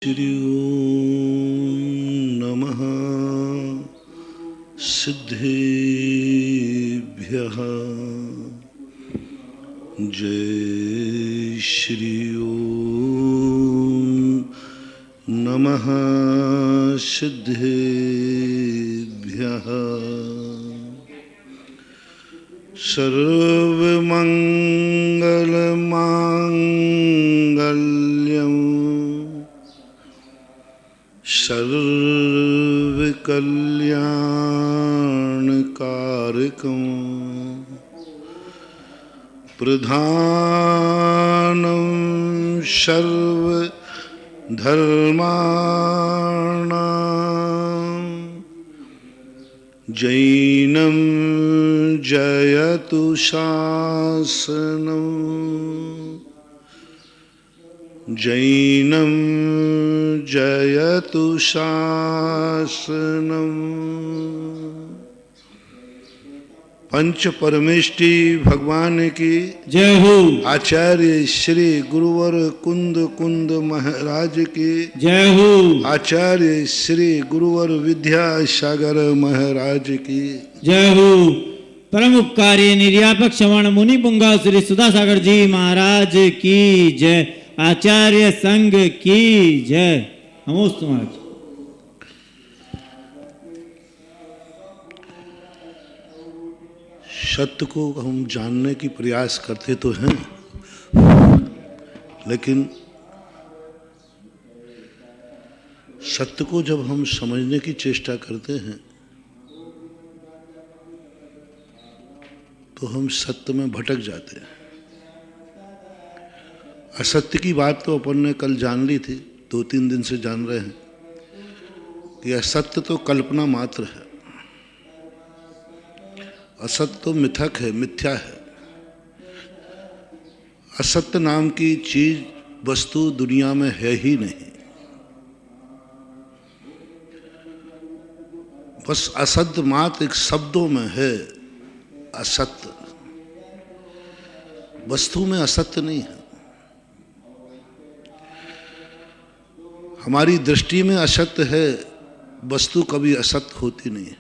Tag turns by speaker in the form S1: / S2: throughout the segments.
S1: श्री ओम नमः सिद्धेभ्यः। जय श्री ओम नमः सिद्धेभ्यः। सर्वमंगलमांगल्यं सर्वकल्याणकारकं प्रधानं सर्वधर्माणां जैनं जयतु शासनं जैनं जयतु शासनं। पंच परमेष्टि भगवान की
S2: जय हो।
S1: आचार्य श्री गुरुवर कुंद कुंद महाराज की
S2: जय हो।
S1: आचार्य श्री गुरुवर विद्यासागर महाराज की
S2: जय हो। परम उपकारी निर्यापक श्रवण मुनि पुंगा श्री सुधासागर जी महाराज की जय। आचार्य संघ की जय। नमोस्तु महाराज।
S1: सत्य को हम जानने की प्रयास करते तो हैं, लेकिन सत्य को जब हम समझने की चेष्टा करते हैं तो हम सत्य में भटक जाते हैं। असत्य की बात तो अपन ने कल जान ली थी, 2-3 दिन से जान रहे हैं कि असत्य तो कल्पना मात्र है, असत्य तो मिथक है, मिथ्या है। असत्य नाम की चीज वस्तु दुनिया में है ही नहीं। बस असत्य मात्र एक शब्दों में है, असत्य वस्तु में असत्य नहीं है। हमारी दृष्टि में असत्य है, वस्तु कभी असत्य होती नहीं है।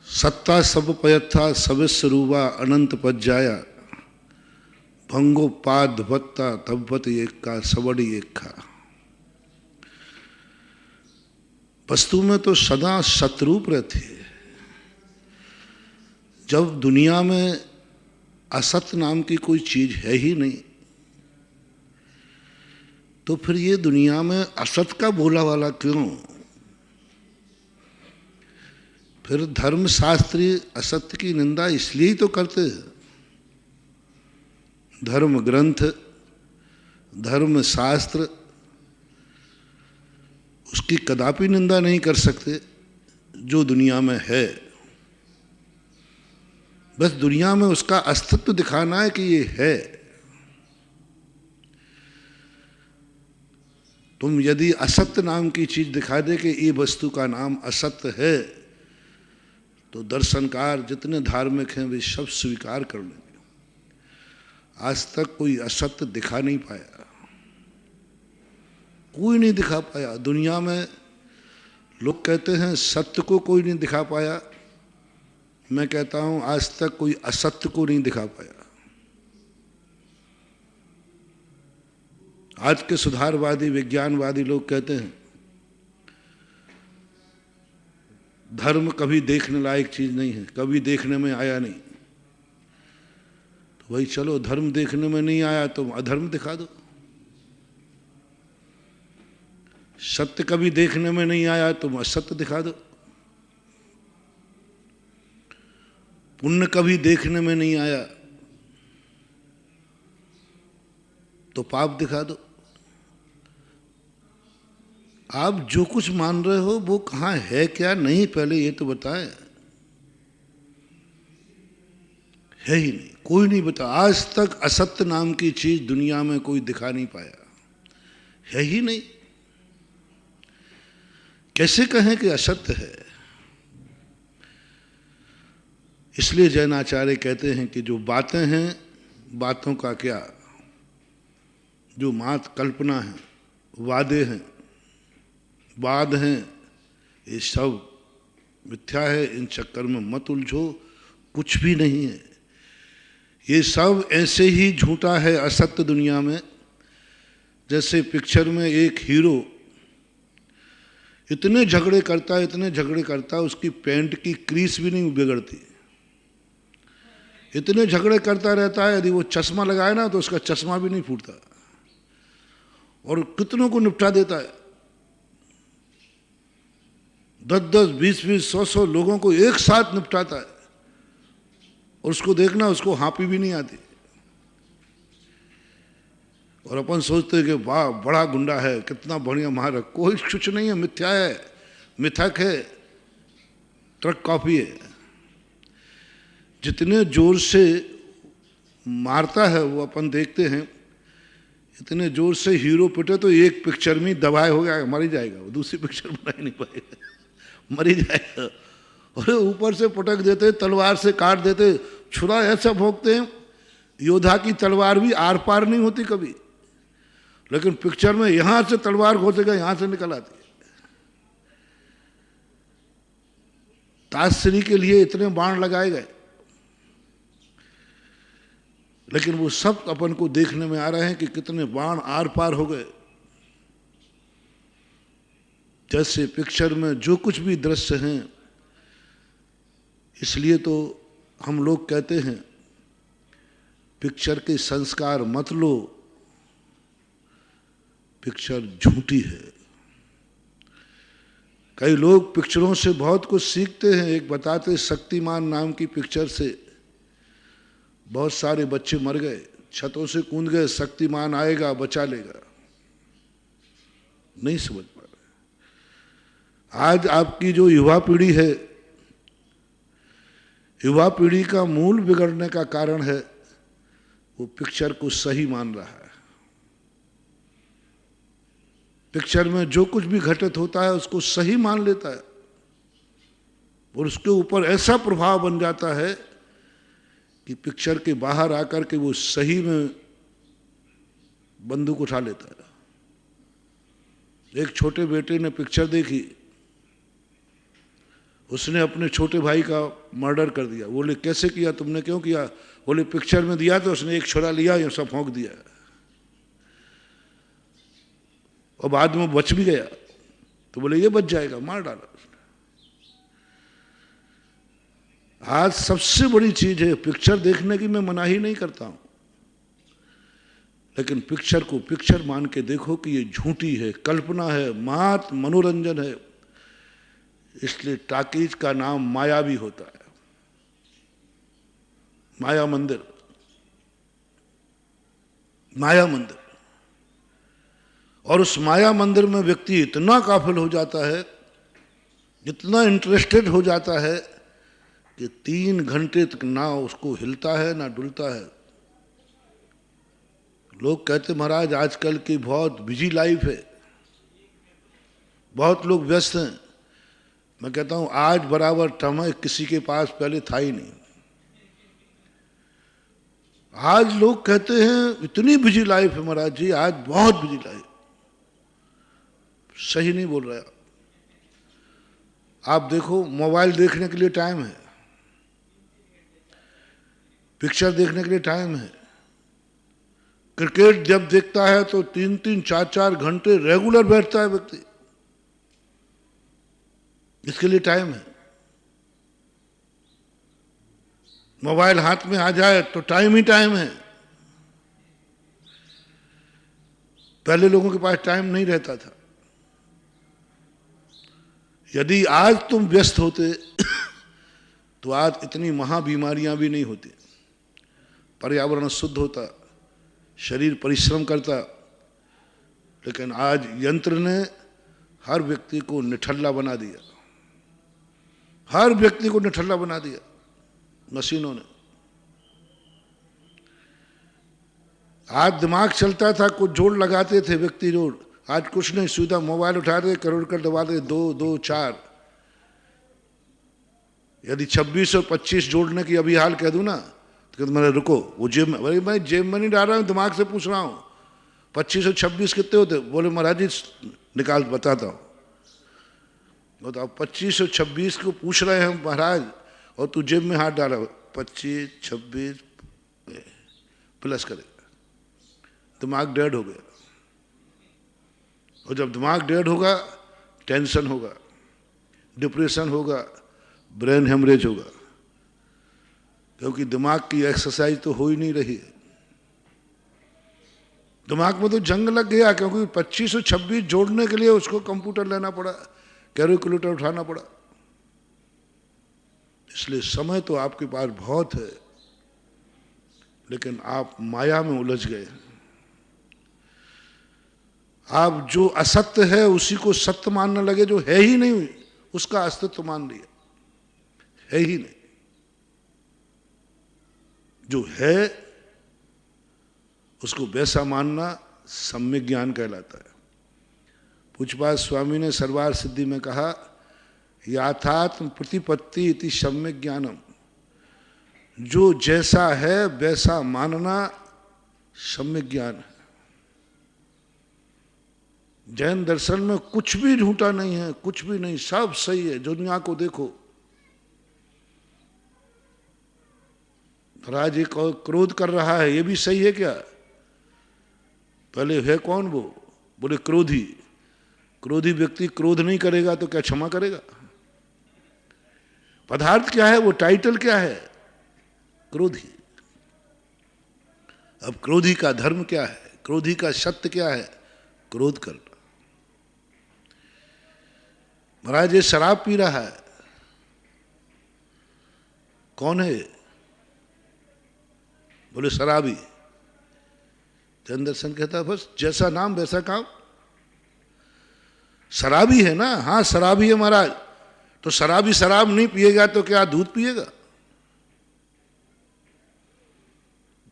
S1: सत्ता सब पयथा सविस्वरूपा अनंत पज्जाया भंगो पाद भत्ता तब्बत एक का सबड़ी एक का। वस्तु में तो सदा सतरूप रहती है। जब दुनिया में असत्य नाम की कोई चीज है ही नहीं, तो फिर ये दुनिया में असत का बोला वाला क्यों? फिर धर्मशास्त्री असत्य की निंदा इसलिए ही तो करते हैं। धर्म ग्रंथ, धर्म शास्त्र उसकी कदापि निंदा नहीं कर सकते जो दुनिया में है। बस दुनिया में उसका अस्तित्व दिखाना है कि ये है। तुम यदि असत्य नाम की चीज दिखा दे कि ये वस्तु का नाम असत्य है, तो दर्शनकार जितने धार्मिक हैं वे सब स्वीकार कर लेंगे। आज तक कोई असत्य दिखा नहीं पाया, कोई नहीं दिखा पाया। दुनिया में लोग कहते हैं सत्य को कोई नहीं दिखा पाया, मैं कहता हूं आज तक कोई असत्य को नहीं दिखा पाया। आज के सुधारवादी विज्ञानवादी लोग कहते हैं धर्म कभी देखने लायक चीज नहीं है, कभी देखने में आया नहीं। तो भाई चलो, धर्म देखने में नहीं आया तो अधर्म दिखा दो। सत्य कभी देखने में नहीं आया तो असत्य दिखा दो। पुण्य कभी देखने में नहीं आया तो पाप दिखा दो। आप जो कुछ मान रहे हो वो कहाँ है, क्या नहीं, पहले ये तो बताएं। है ही नहीं, कोई नहीं बता। आज तक असत्य नाम की चीज दुनिया में कोई दिखा नहीं पाया, है ही नहीं। कैसे कहें कि असत्य है? इसलिए जैनाचार्य कहते हैं कि जो बातें हैं, बातों का क्या, जो मात कल्पना है, वादे हैं, वाद हैं, ये सब मिथ्या है। इन चक्कर में मत उलझो, कुछ भी नहीं है। ये सब ऐसे ही झूठा है असत्य दुनिया में। जैसे पिक्चर में एक हीरो इतने झगड़े करता है, इतने झगड़े करता है, उसकी पैंट की क्रीज भी नहीं बिगड़ती। इतने झगड़े करता रहता है, यदि वो चश्मा लगाए ना तो उसका चश्मा भी नहीं फूटता। और कितनों को निपटा देता है, 10-10, 20-20, 100-100 लोगों को एक साथ निपटाता है। और उसको देखना, उसको हाँपी भी नहीं आती। और अपन सोचते हैं कि वाह बड़ा गुंडा है, कितना बढ़िया मार। कोई कुछ नहीं है, मिथ्या है, मिथक है, ट्रक कॉपी है। जितने जोर से मारता है वो अपन देखते हैं, इतने जोर से हीरो पिटे तो एक पिक्चर में दबाए हो गया, मर ही जाएगा वो, दूसरी पिक्चर बना ही नहीं पाएगा, मर ही जाएगा। और ऊपर से पटक देते, तलवार से काट देते, छुरा ऐसा भोंकते हैं, योद्धा की तलवार भी आर पार नहीं होती कभी। लेकिन पिक्चर में यहां से तलवार घोंसेगा, यहां से निकल आती है। ताजश्री के लिए इतने बाण लगाए गए, लेकिन वो सब अपन को देखने में आ रहे हैं कि कितने बाण आर पार हो गए। जैसे पिक्चर में जो कुछ भी दृश्य हैं, इसलिए तो हम लोग कहते हैं पिक्चर के संस्कार मत लो, पिक्चर झूठी है। कई लोग पिक्चरों से बहुत कुछ सीखते हैं। एक बताते, शक्तिमान नाम की पिक्चर से बहुत सारे बच्चे मर गए, छतों से कूद गए, शक्तिमान आएगा बचा लेगा। नहीं समझ पा रहे। आज आपकी जो युवा पीढ़ी है, युवा पीढ़ी का मूल बिगड़ने का कारण है वो पिक्चर को सही मान रहा है। पिक्चर में जो कुछ भी घटित होता है उसको सही मान लेता है, और उसके ऊपर ऐसा प्रभाव बन जाता है कि पिक्चर के बाहर आकर के वो सही में बंदूक उठा लेता है। एक छोटे बेटे ने पिक्चर देखी, उसने अपने छोटे भाई का मर्डर कर दिया। बोले कैसे किया तुमने, क्यों किया? बोले पिक्चर में दिया तो उसने एक छुरा लिया, ये सब फौंक दिया, और बाद में बच भी गया। तो बोले ये बच जाएगा, मार डाला उसने। आज सबसे बड़ी चीज है पिक्चर देखने की। मैं मनाही नहीं करता हूं, लेकिन पिक्चर को पिक्चर मान के देखो कि ये झूठी है, कल्पना है, मात्र मनोरंजन है। इसलिए टाकीज का नाम माया भी होता है, माया मंदिर, माया मंदिर। और उस माया मंदिर में व्यक्ति इतना काफिल हो जाता है, इतना इंटरेस्टेड हो जाता है कि 3 घंटे तक ना उसको हिलता है ना डुलता है। लोग कहते महाराज आजकल की बहुत बिजी लाइफ है, बहुत लोग व्यस्त हैं। मैं कहता हूं आज बराबर समय किसी के पास पहले था ही नहीं। आज लोग कहते हैं इतनी बिजी लाइफ है महाराज जी, आज बहुत बिजी लाइफ। सही नहीं बोल रहा। आप देखो, मोबाइल देखने के लिए टाइम है, पिक्चर देखने के लिए टाइम है, क्रिकेट जब देखता है तो 3-3, 4-4 घंटे रेगुलर बैठता है व्यक्ति, इसके लिए टाइम है। मोबाइल हाथ में आ जाए तो टाइम ही टाइम है। पहले लोगों के पास टाइम नहीं रहता था। यदि आज तुम व्यस्त होते तो आज इतनी महाबीमारियां भी नहीं होती, पर्यावरण शुद्ध होता, शरीर परिश्रम करता। लेकिन आज यंत्र ने हर व्यक्ति को निठल्ला बना दिया, हर व्यक्ति को निठल्ला बना दिया मशीनों ने। आज दिमाग चलता था, कुछ जोड़ लगाते थे व्यक्ति जोड़, आज कुछ नहीं, सीधा मोबाइल उठा दे, करोड़ कर दबा दे, 2, 2, 4। यदि 26 और 25 जोड़ने की अभी हाल कह दूं ना तो मैंने रुको, वो जेब में, मैं जेब में नहीं डाल रहा हूं, दिमाग से पूछ रहा हूं। 25 और 26 कितने होते? बोले महाराज जी निकाल बताता हूँ। बताओ 25 और 26 को पूछ रहे हैं महाराज, और तू जेब में हाथ डाला, 25 26 प्लस करेगा, दिमाग डेड हो गया। और जब दिमाग डेड होगा टेंशन होगा, डिप्रेशन होगा, ब्रेन हेमरेज होगा, क्योंकि दिमाग की एक्सरसाइज तो हो ही नहीं रही है। दिमाग में तो जंग लग गया, क्योंकि 25 और 26 जोड़ने के लिए उसको कंप्यूटर लेना पड़ा, कैलकुलेटर उठाना पड़ा। इसलिए समय तो आपके पास बहुत है, लेकिन आप माया में उलझ गए। आप जो असत्य है उसी को सत्य मानने लगे, जो है ही नहीं उसका अस्तित्व मान लिया, है ही नहीं। जो है उसको वैसा मानना सम्यक ज्ञान कहलाता है। पूज्यपाद स्वामी ने सर्वार सिद्धि में कहा, याथात्म प्रतिपत्ति इति सम्यक ज्ञानम, जो जैसा है वैसा मानना सम्यक ज्ञान है। जैन दर्शन में कुछ भी झूठा नहीं है, कुछ भी नहीं, सब सही है। दुनिया को देखो, महाराज ये क्रोध कर रहा है, ये भी सही है क्या? पहले है कौन वो? बोले क्रोधी। क्रोधी व्यक्ति क्रोध नहीं करेगा तो क्या क्षमा करेगा? पदार्थ क्या है वो? टाइटल क्या है? क्रोधी। अब क्रोधी का धर्म क्या है? क्रोधी का सत्य क्या है? क्रोध करना। महाराज ये शराब पी रहा है, कौन है? बोले शराबी। जैन दर्शन कहता है बस जैसा नाम वैसा काम। शराबी है ना? हाँ शराबी है महाराज। तो शराबी शराब नहीं पिएगा तो क्या दूध पिएगा?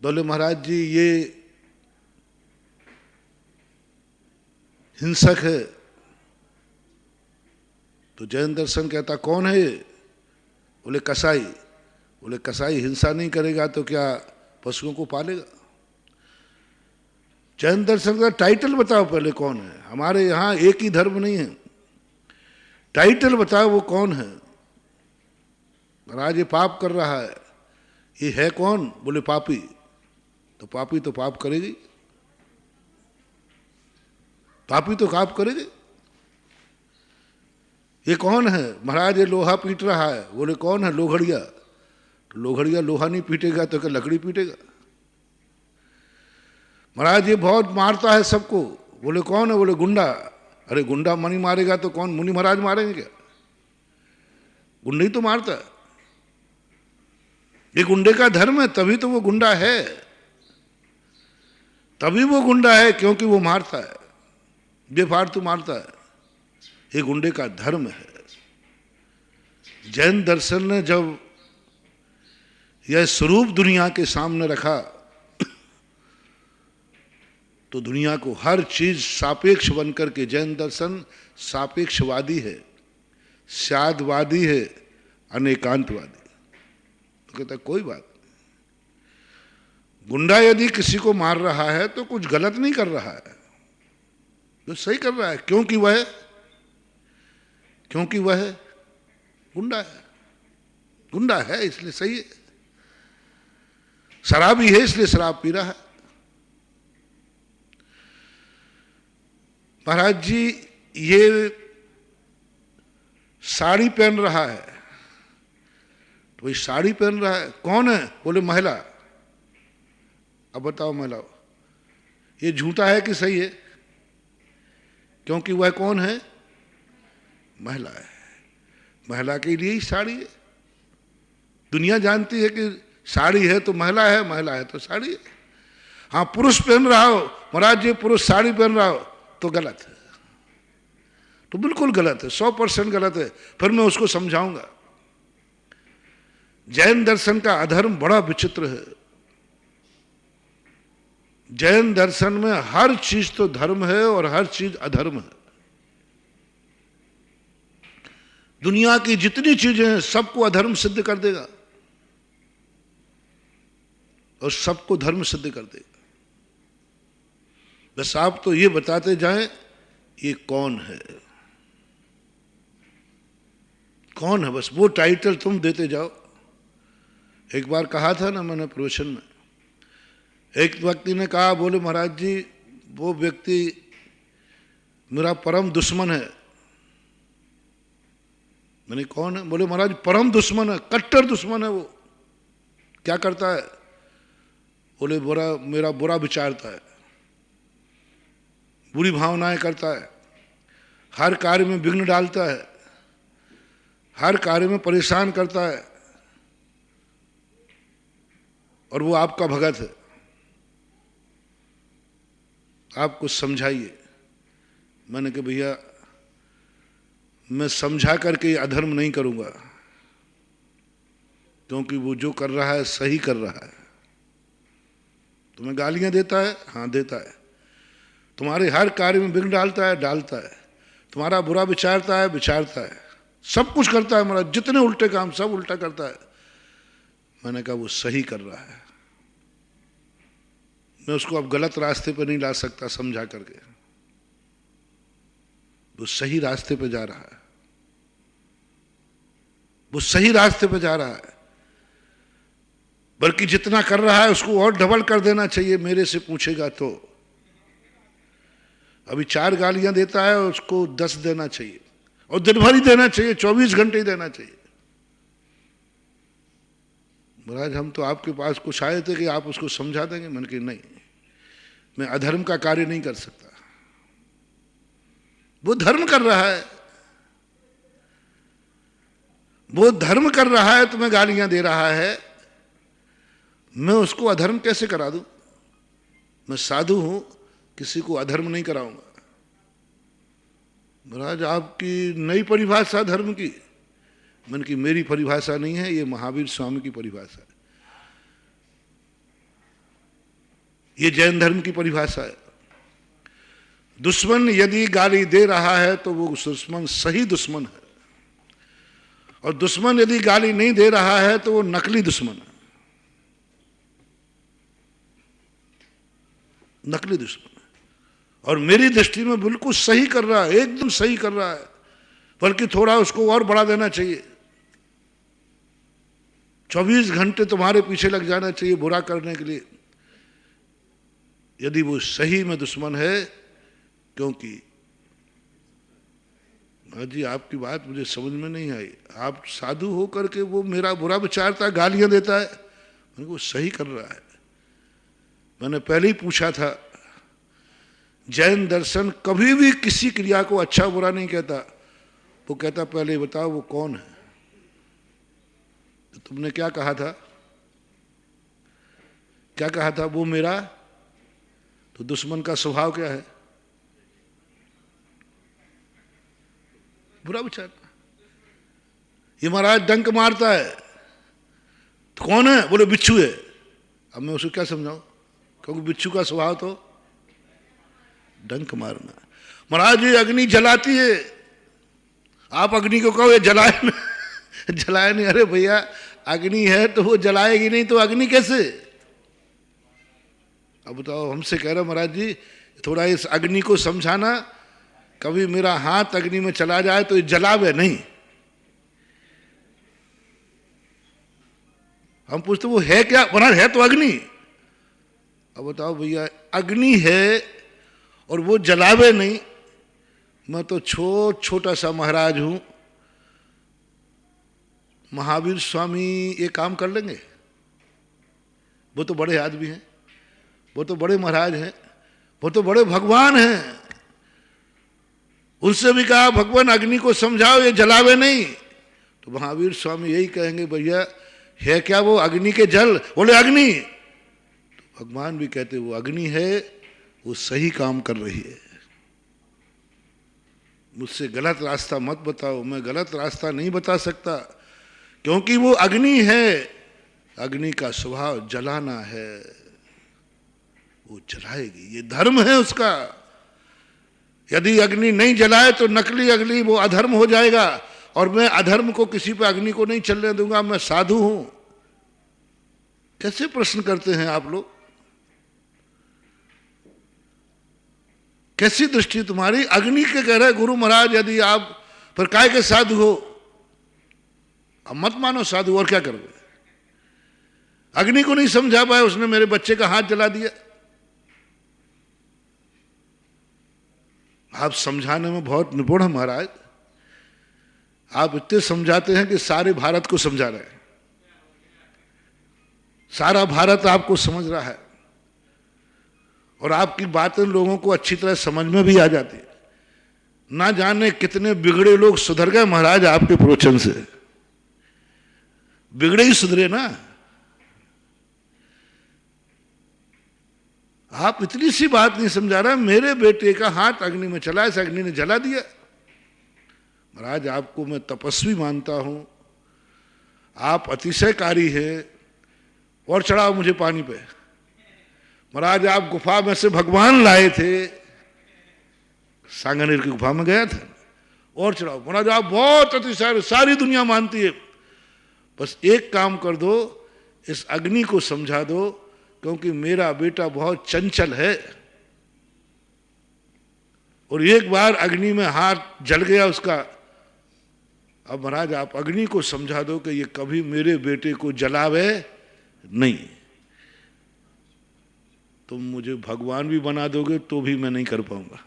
S1: बोले महाराज जी ये हिंसक है। तो जैन दर्शन कहता कौन है ये? बोले कसाई। बोले कसाई हिंसा नहीं करेगा तो क्या पशुओं को पालेगा? जैन दर्शन का टाइटल बताओ पहले कौन है। हमारे यहाँ एक ही धर्म नहीं है, टाइटल बताओ वो कौन है। महाराज ये पाप कर रहा है, ये है कौन? बोले पापी। तो पापी तो पाप करेगी, पापी तो पाप करेगी। ये कौन है? महाराज ये लोहा पीट रहा है। बोले कौन है? लोहड़िया। तो लोहड़िया लोहा नहीं पीटेगा तो क्या लकड़ी पीटेगा? महाराज ये बहुत मारता है सबको। बोले कौन है? बोले गुंडा। अरे गुंडा मनी मारेगा तो कौन मुनि महाराज मारेंगे क्या? गुंडे ही तो मारता है। ये गुंडे का धर्म है, तभी तो वो गुंडा है। तभी वो गुंडा है क्योंकि वो मारता है, बेफालतू मारता है। ये गुंडे का धर्म है। जैन दर्शन ने जब यह स्वरूप दुनिया के सामने रखा तो दुनिया को हर चीज सापेक्ष बनकर के, जैन दर्शन सापेक्षवादी है, स्यादवादी है, अनेकांतवादी। तो कहता है कोई बात नहीं, गुंडा यदि किसी को मार रहा है तो कुछ गलत नहीं कर रहा है, तो सही कर रहा है, क्योंकि वह गुंडा है। गुंडा है इसलिए सही है। शराबी है इसलिए शराब पी रहा है। महाराज जी ये साड़ी पहन रहा है, तो वही साड़ी पहन रहा है, कौन है? बोले महिला। अब बताओ महिला, ये झूठा है कि सही है? क्योंकि वह कौन है? महिला है। महिला के लिए ही साड़ी है। दुनिया जानती है कि साड़ी है तो महिला है, महिला है तो साड़ी है। हाँ पुरुष पहन रहा हो, महाराज जी पुरुष साड़ी पहन रहा हो तो गलत है, तो बिल्कुल गलत है, 100% गलत है। फिर मैं उसको समझाऊंगा। जैन दर्शन का अधर्म बड़ा विचित्र है। जैन दर्शन में हर चीज तो धर्म है और हर चीज अधर्म है। दुनिया की जितनी चीजें हैं सबको अधर्म सिद्ध कर देगा और सबको धर्म सिद्ध कर देगा। बस आप तो ये बताते जाएं ये कौन है, कौन है, बस वो टाइटल तुम देते जाओ। एक बार कहा था ना मैंने प्रवचन में, एक व्यक्ति ने कहा, बोले महाराज जी वो व्यक्ति मेरा परम दुश्मन है। मैंने कौन है? बोले महाराज परम दुश्मन है, कट्टर दुश्मन है वो। क्या करता है? बोले मेरा बुरा विचारता है, बुरी भावनाएं करता है, हर कार्य में विघ्न डालता है, हर कार्य में परेशान करता है, और वो आपका भगत है। आप कुछ समझाइए। मैंने कहा भैया मैं समझा करके अधर्म नहीं करूंगा, क्योंकि वो जो कर रहा है सही कर रहा है। तुम्हें गालियां देता है, हाँ देता है, तुम्हारे हर कार्य में विघ्न डालता है, तुम्हारा बुरा विचारता है, सब कुछ करता है, हमारा जितने उल्टे काम सब उल्टा करता है। मैंने कहा वो सही कर रहा है, मैं उसको अब गलत रास्ते पे नहीं ला सकता समझा करके। वो सही रास्ते पे जा रहा है, वो सही रास्ते पे जा रहा है, बल्कि जितना कर रहा है उसको और डबल कर देना चाहिए मेरे से पूछेगा तो। अभी 4 गालियां देता है, उसको 10 देना चाहिए, और दिन भर ही देना चाहिए, 24 घंटे ही देना चाहिए। महाराज हम तो आपके पास कुछ आए थे कि आप उसको समझा देंगे। मैंने कहा नहीं, मैं अधर्म का कार्य नहीं कर सकता। वो धर्म कर रहा है, वो धर्म कर रहा है, तुम्हें गालियां दे रहा है, मैं उसको अधर्म कैसे करा दूं? मैं साधु हूं, किसी को अधर्म नहीं कराऊंगा। महाराज आपकी नई परिभाषा धर्म की। मैंने की मेरी परिभाषा नहीं है, ये महावीर स्वामी की परिभाषा है, ये जैन धर्म की परिभाषा है। दुश्मन यदि गाली दे रहा है तो वो दुश्मन सही दुश्मन है, और दुश्मन यदि गाली नहीं दे रहा है तो वो नकली दुश्मन है, नकली दुश्मन है। और मेरी दृष्टि में बिल्कुल सही कर रहा है, एकदम सही कर रहा है, बल्कि थोड़ा उसको और बढ़ा देना चाहिए। 24 घंटे तुम्हारे पीछे लग जाना चाहिए बुरा करने के लिए, यदि वो सही में दुश्मन है। क्योंकि जी आपकी बात मुझे समझ में नहीं आई, आप साधु हो करके वो मेरा बुरा विचारता है, गालियां देता है, मैंने वो सही कर रहा है। मैंने पहले ही पूछा था, जैन दर्शन कभी भी किसी क्रिया को अच्छा बुरा नहीं कहता, वो कहता पहले बताओ वो कौन है। तो तुमने क्या कहा था, क्या कहा था? वो मेरा, तो दुश्मन का स्वभाव क्या है? बुरा विचार। ये महाराज डंक मारता है, तो कौन है? बोले बिच्छू है। अब मैं उसको क्या समझाऊं, क्योंकि बिच्छू का स्वभाव तो डंक मारना। महाराज ये अग्नि जलाती है, आप अग्नि को कहो ये जलाए नहीं, जलाए नहीं। अरे भैया अग्नि है तो वो जलाएगी नहीं तो अग्नि कैसे? अब बताओ, हमसे कह रहे महाराज जी थोड़ा इस अग्नि को समझाना, कभी मेरा हाथ अग्नि में चला जाए तो ये जलावे नहीं। हम पूछते वो है क्या? महाराज है तो अग्नि। अब बताओ भैया अग्नि है और वो जलावे नहीं। मैं तो छोटा सा महाराज हूं, महावीर स्वामी ये काम कर लेंगे? वो तो बड़े आदमी हैं, वो तो बड़े महाराज हैं, वो तो बड़े भगवान हैं। उनसे भी कहा भगवान अग्नि को समझाओ ये जलावे नहीं, तो महावीर स्वामी यही कहेंगे भैया है क्या वो अग्नि के जल? बोले अग्नि। तो भगवान भी कहते वो अग्नि है, वो सही काम कर रही है। मुझसे गलत रास्ता मत बताओ, मैं गलत रास्ता नहीं बता सकता, क्योंकि वो अग्नि है, अग्नि का स्वभाव जलाना है, वो जलाएगी, ये धर्म है उसका। यदि अग्नि नहीं जलाए तो नकली अग्नि वो अधर्म हो जाएगा, और मैं अधर्म को किसी पे अग्नि को नहीं चलने दूंगा, मैं साधु हूं। कैसे प्रश्न करते हैं आप लोग? कैसी दृष्टि तुम्हारी? अग्नि के कह रहे गुरु महाराज यदि आप पर काय के साधु हो, अब मत मानो साधु, और क्या करोगे? अग्नि को नहीं समझा पाए, उसने मेरे बच्चे का हाथ जला दिया। आप समझाने में बहुत निपुण है महाराज, आप इतने समझाते हैं कि सारे भारत को समझा रहे हैं, सारा भारत आपको समझ रहा है, और आपकी बातें लोगों को अच्छी तरह समझ में भी आ जाती है। ना जाने कितने बिगड़े लोग सुधर गए महाराज आपके प्रवचन से। बिगड़े ही सुधरे ना। आप इतनी सी बात नहीं समझा रहे, मेरे बेटे का हाथ अग्नि में चला, इस अग्नि ने जला दिया। महाराज आपको मैं तपस्वी मानता हूं, आप अतिशयकारी हैं, और चढ़ाओ मुझे पानी पे। महाराज आप गुफा में से भगवान लाए थे, सांगानेर की गुफा में गया था, और चढ़ाओ। महाराज आप बहुत अतिशय, सारी दुनिया मानती है, बस एक काम कर दो, इस अग्नि को समझा दो, क्योंकि मेरा बेटा बहुत चंचल है, और एक बार अग्नि में हाथ जल गया उसका। अब महाराज आप अग्नि को समझा दो कि ये कभी मेरे बेटे को जलावे नहीं। तुम मुझे भगवान भी बना दोगे तो भी मैं नहीं कर पाऊंगा।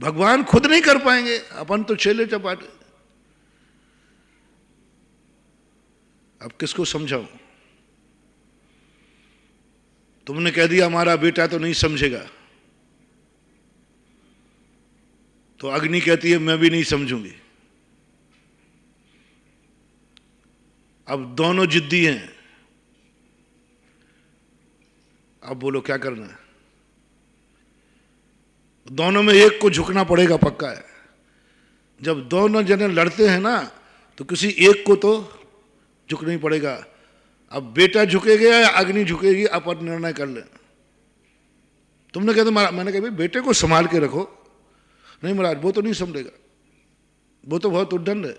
S1: भगवान खुद नहीं कर पाएंगे, अपन तो चेले चपाटे। अब किसको समझाऊं? तुमने कह दिया हमारा बेटा तो नहीं समझेगा, तो अग्नि कहती है मैं भी नहीं समझूंगी। अब दोनों जिद्दी हैं, अब बोलो क्या करना है? दोनों में एक को झुकना पड़ेगा, पक्का है। जब दोनों जने लड़ते हैं ना, तो किसी एक को तो झुकना ही पड़ेगा। अब बेटा झुकेगा या अग्नि झुकेगी, अपन निर्णय कर ले। तुमने कहते, मैंने कहा भाई बेटे को संभाल के रखो। नहीं महाराज वो तो नहीं समझेगा, वो तो बहुत उद्दंड है,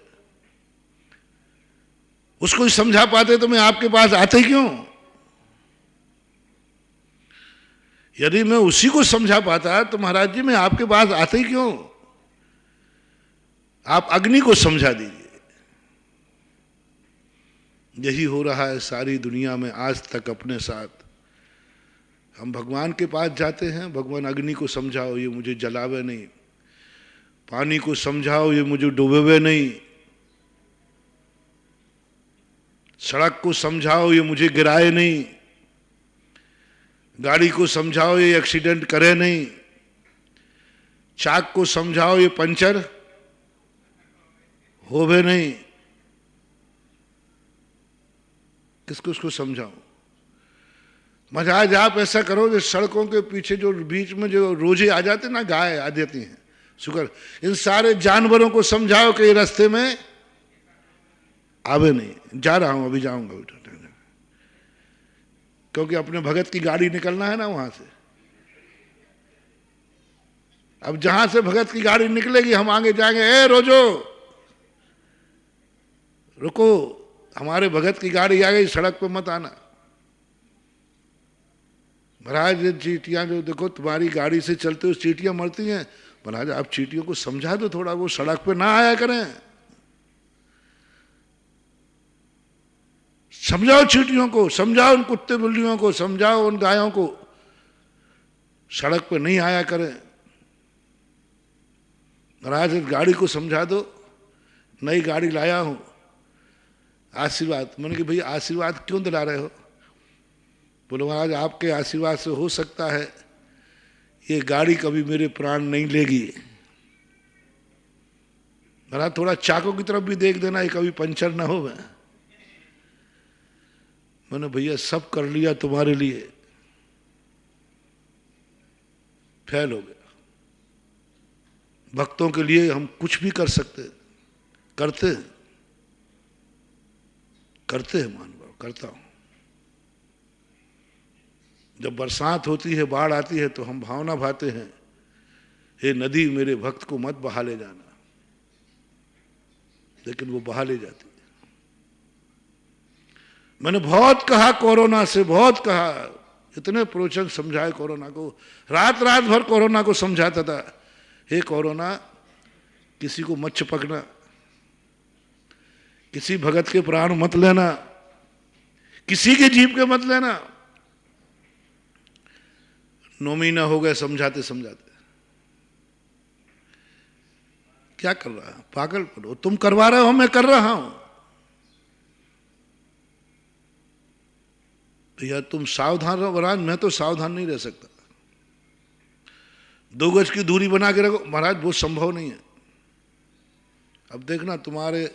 S1: उसको ही समझा पाते तो मैं आपके पास आते ही क्यों? यदि मैं उसी को समझा पाता तो महाराज जी मैं आपके पास आते ही क्यों? आप अग्नि को समझा दीजिए। यही हो रहा है सारी दुनिया में आज तक अपने साथ। हम भगवान के पास जाते हैं, भगवान अग्नि को समझाओ ये मुझे जलावे नहीं, पानी को समझाओ ये मुझे डुबोवे नहीं, सड़क को समझाओ ये मुझे गिराए नहीं, गाड़ी को समझाओ ये एक्सीडेंट करे नहीं, चाक को समझाओ ये पंचर होवे नहीं। किसको उसको समझाओ? महाराज आप ऐसा करो, जो सड़कों के पीछे जो बीच में जो रोजे आ जाते ना, गाय आ जाती हैं, शुक्र, इन सारे जानवरों को समझाओ कि ये रास्ते में आवे नहीं। जा रहा हूं, अभी जाऊंगा बेटा, क्योंकि अपने भगत की गाड़ी निकलना है ना वहां से। अब जहां से भगत की गाड़ी निकलेगी हम आगे जाएंगे, ए रोजो रुको, हमारे भगत की गाड़ी आ गई, सड़क पे मत आना। महाराज चींटियां जो देखो तुम्हारी गाड़ी से चलते हुए चींटियां मरती हैं, महाराज आप चींटियों को समझा दो थोड़ा, वो सड़क पे ना आया करें। समझाओ चींटियों को, समझाओ उन कुत्ते बिल्लियों को, समझाओ उन गायों को, सड़क पे नहीं आया करें। महाराज गाड़ी को समझा दो, नई गाड़ी लाया हूं, आशीर्वाद। मैंने कि भाई आशीर्वाद क्यों दिला रहे हो? बोलो महाराज आपके आशीर्वाद से हो सकता है ये गाड़ी कभी मेरे प्राण नहीं लेगी। महाराज थोड़ा चाकों की तरफ भी देख देना, ये कभी पंचर ना हो। मैंने भैया सब कर लिया तुम्हारे लिए, फेल हो गया। भक्तों के लिए हम कुछ भी कर सकते, करते हैं महानुभाव, करता हूं। जब बरसात होती है, बाढ़ आती है, तो हम भावना भाते हैं, हे नदी मेरे भक्त को मत बहा ले जाना, लेकिन वो बहा ले जाती है। मैंने बहुत कहा, कोरोना से बहुत कहा, इतने प्रवचन समझाए कोरोना को, रात रात भर कोरोना को समझाता था, हे कोरोना किसी को मत चिपकना, किसी भगत के प्राण मत लेना, किसी के जीव के मत लेना। 9 महीना हो गए समझाते समझाते। क्या कर रहा है? पागलपन हो। तुम करवा रहे हो, मैं कर रहा हूं। भैया तुम सावधान रहो। महाराज मैं तो सावधान नहीं रह सकता। 2 गज की दूरी बना के रखो। महाराज वो संभव नहीं है। अब देखना तुम्हारे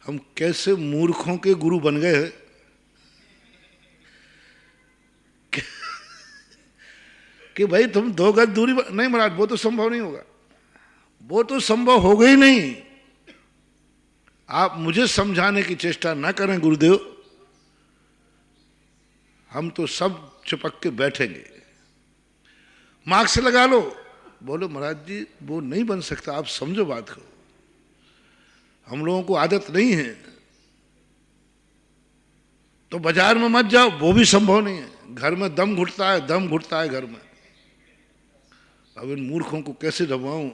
S1: हम कैसे मूर्खों के गुरु बन गए हैं कि भाई तुम 2 गज दूरी नहीं। महाराज वो तो संभव नहीं होगा, वो तो संभव होगा ही नहीं। आप मुझे समझाने की चेष्टा ना करें गुरुदेव, हम तो सब चिपक के बैठेंगे। मास्क लगा लो। बोलो महाराज जी वो नहीं बन सकता, आप समझो बात को, हम लोगों को आदत नहीं है। तो बाजार में मत जाओ, वो भी संभव नहीं है। घर में दम घुटता है, दम घुटता है घर में। अब इन मूर्खों को कैसे दबाऊं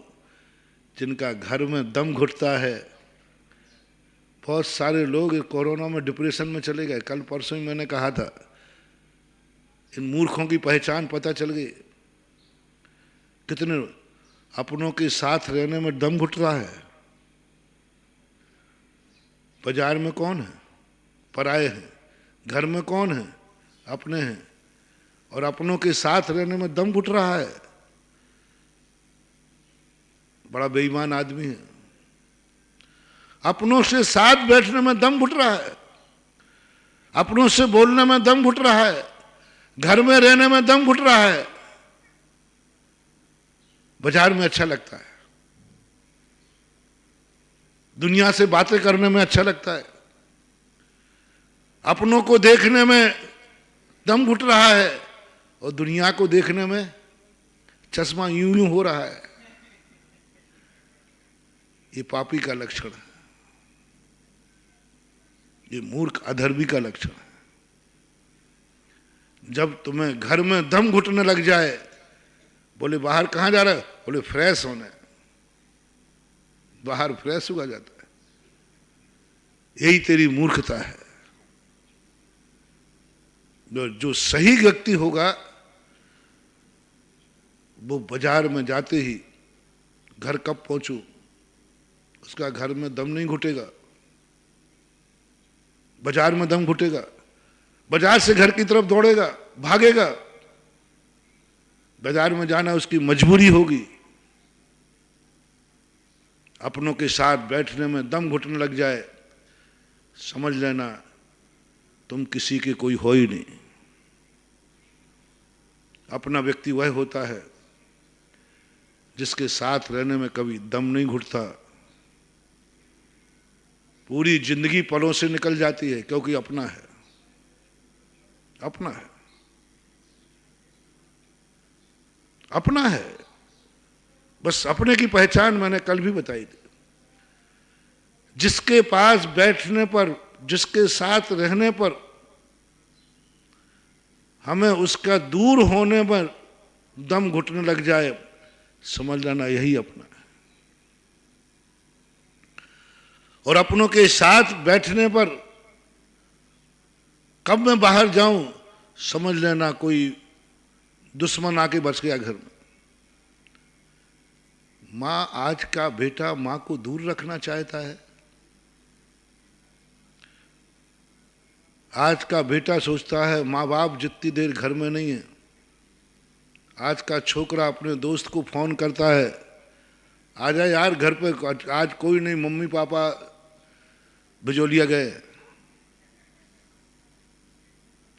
S1: जिनका घर में दम घुटता है। बहुत सारे लोग कोरोना में डिप्रेशन में चले गए। कल परसों ही मैंने कहा था, इन मूर्खों की पहचान पता चल गई। कितने अपनों के साथ रहने में दम घुट रहा है। बाजार में कौन है? पराये हैं। घर में कौन है? अपने हैं। और अपनों के साथ रहने में दम घुट रहा है। बड़ा बेईमान आदमी है। अपनों से साथ बैठने में दम घुट रहा है, अपनों से बोलने में दम घुट रहा है, घर में रहने में दम घुट रहा है। बाजार में अच्छा लगता है, दुनिया से बातें करने में अच्छा लगता है, अपनों को देखने में दम घुट रहा है और दुनिया को देखने में चश्मा यूं यूं हो रहा है। ये पापी का लक्षण है, ये मूर्ख अधर्मी का लक्षण है। जब तुम्हें घर में दम घुटने लग जाए, बोले बाहर कहाँ जा रहे हो? बोले फ्रेश होने। बाहर फ्रेश हुआ जाता है। यही तेरी मूर्खता है। जो सही व्यक्ति होगा वो बाजार में जाते ही घर कब पहुंचूं, उसका घर में दम नहीं घुटेगा, बाजार में दम घुटेगा, बाजार से घर की तरफ दौड़ेगा, भागेगा। बाजार में जाना उसकी मजबूरी होगी। अपनों के साथ बैठने में दम घुटने लग जाए, समझ लेना तुम किसी के कोई हो ही नहीं। अपना व्यक्ति वह होता है जिसके साथ रहने में कभी दम नहीं घुटता। पूरी जिंदगी पलों से निकल जाती है क्योंकि अपना है, अपना है, अपना है। बस अपने की पहचान मैंने कल भी बताई थी। जिसके पास बैठने पर, जिसके साथ रहने पर हमें उसका दूर होने पर दम घुटने लग जाए, समझ लेना यही अपना है। और अपनों के साथ बैठने पर कब मैं बाहर जाऊं, समझ लेना कोई दुश्मन आके बच गया घर में। मां, आज का बेटा मां को दूर रखना चाहता है। आज का बेटा सोचता है माँ बाप जितनी देर घर में नहीं है। आज का छोकरा अपने दोस्त को फोन करता है, आ जा यार घर पे, आज कोई नहीं, मम्मी पापा बिजोलिया गए।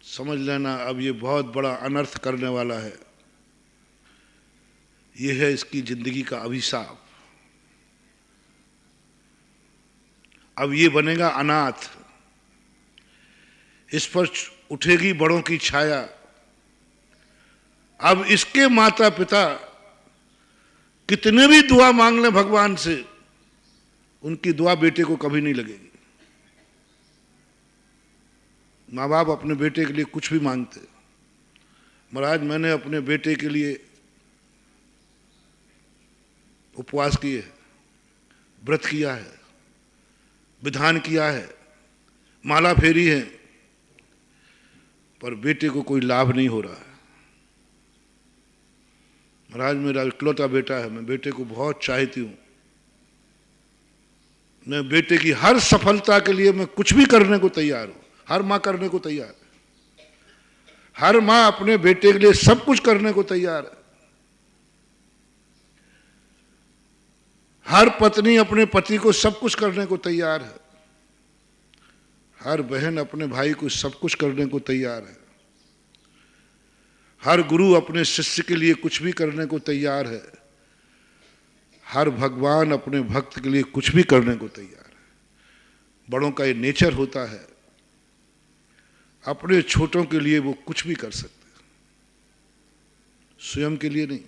S1: समझ लेना अब ये बहुत बड़ा अनर्थ करने वाला है। ये है इसकी जिंदगी का अभिशाप। अब ये बनेगा अनाथ। इस पर उठेगी बड़ों की छाया। अब इसके माता पिता कितने भी दुआ मांग लें भगवान से, उनकी दुआ बेटे को कभी नहीं लगेगी। माँ बाप अपने बेटे के लिए कुछ भी मांगते, महाराज मैंने अपने बेटे के लिए उपवास किए, व्रत किया है, विधान किया है, माला फेरी है, पर बेटे को कोई लाभ नहीं हो रहा है। महाराज मेरा इकलौता बेटा है, मैं बेटे को बहुत चाहती हूँ, मैं बेटे की हर सफलता के लिए मैं कुछ भी करने को तैयार हूँ। हर माँ करने को तैयार है, हर माँ अपने बेटे के लिए सब कुछ करने को तैयार है। हर पत्नी अपने पति को सब कुछ करने को तैयार है, हर बहन अपने भाई को सब कुछ करने को तैयार है, हर गुरु अपने शिष्य के लिए कुछ भी करने को तैयार है, हर भगवान अपने भक्त के लिए कुछ भी करने को तैयार है। बड़ों का ये नेचर होता है, अपने छोटों के लिए वो कुछ भी कर सकते हैं, स्वयं के लिए नहीं,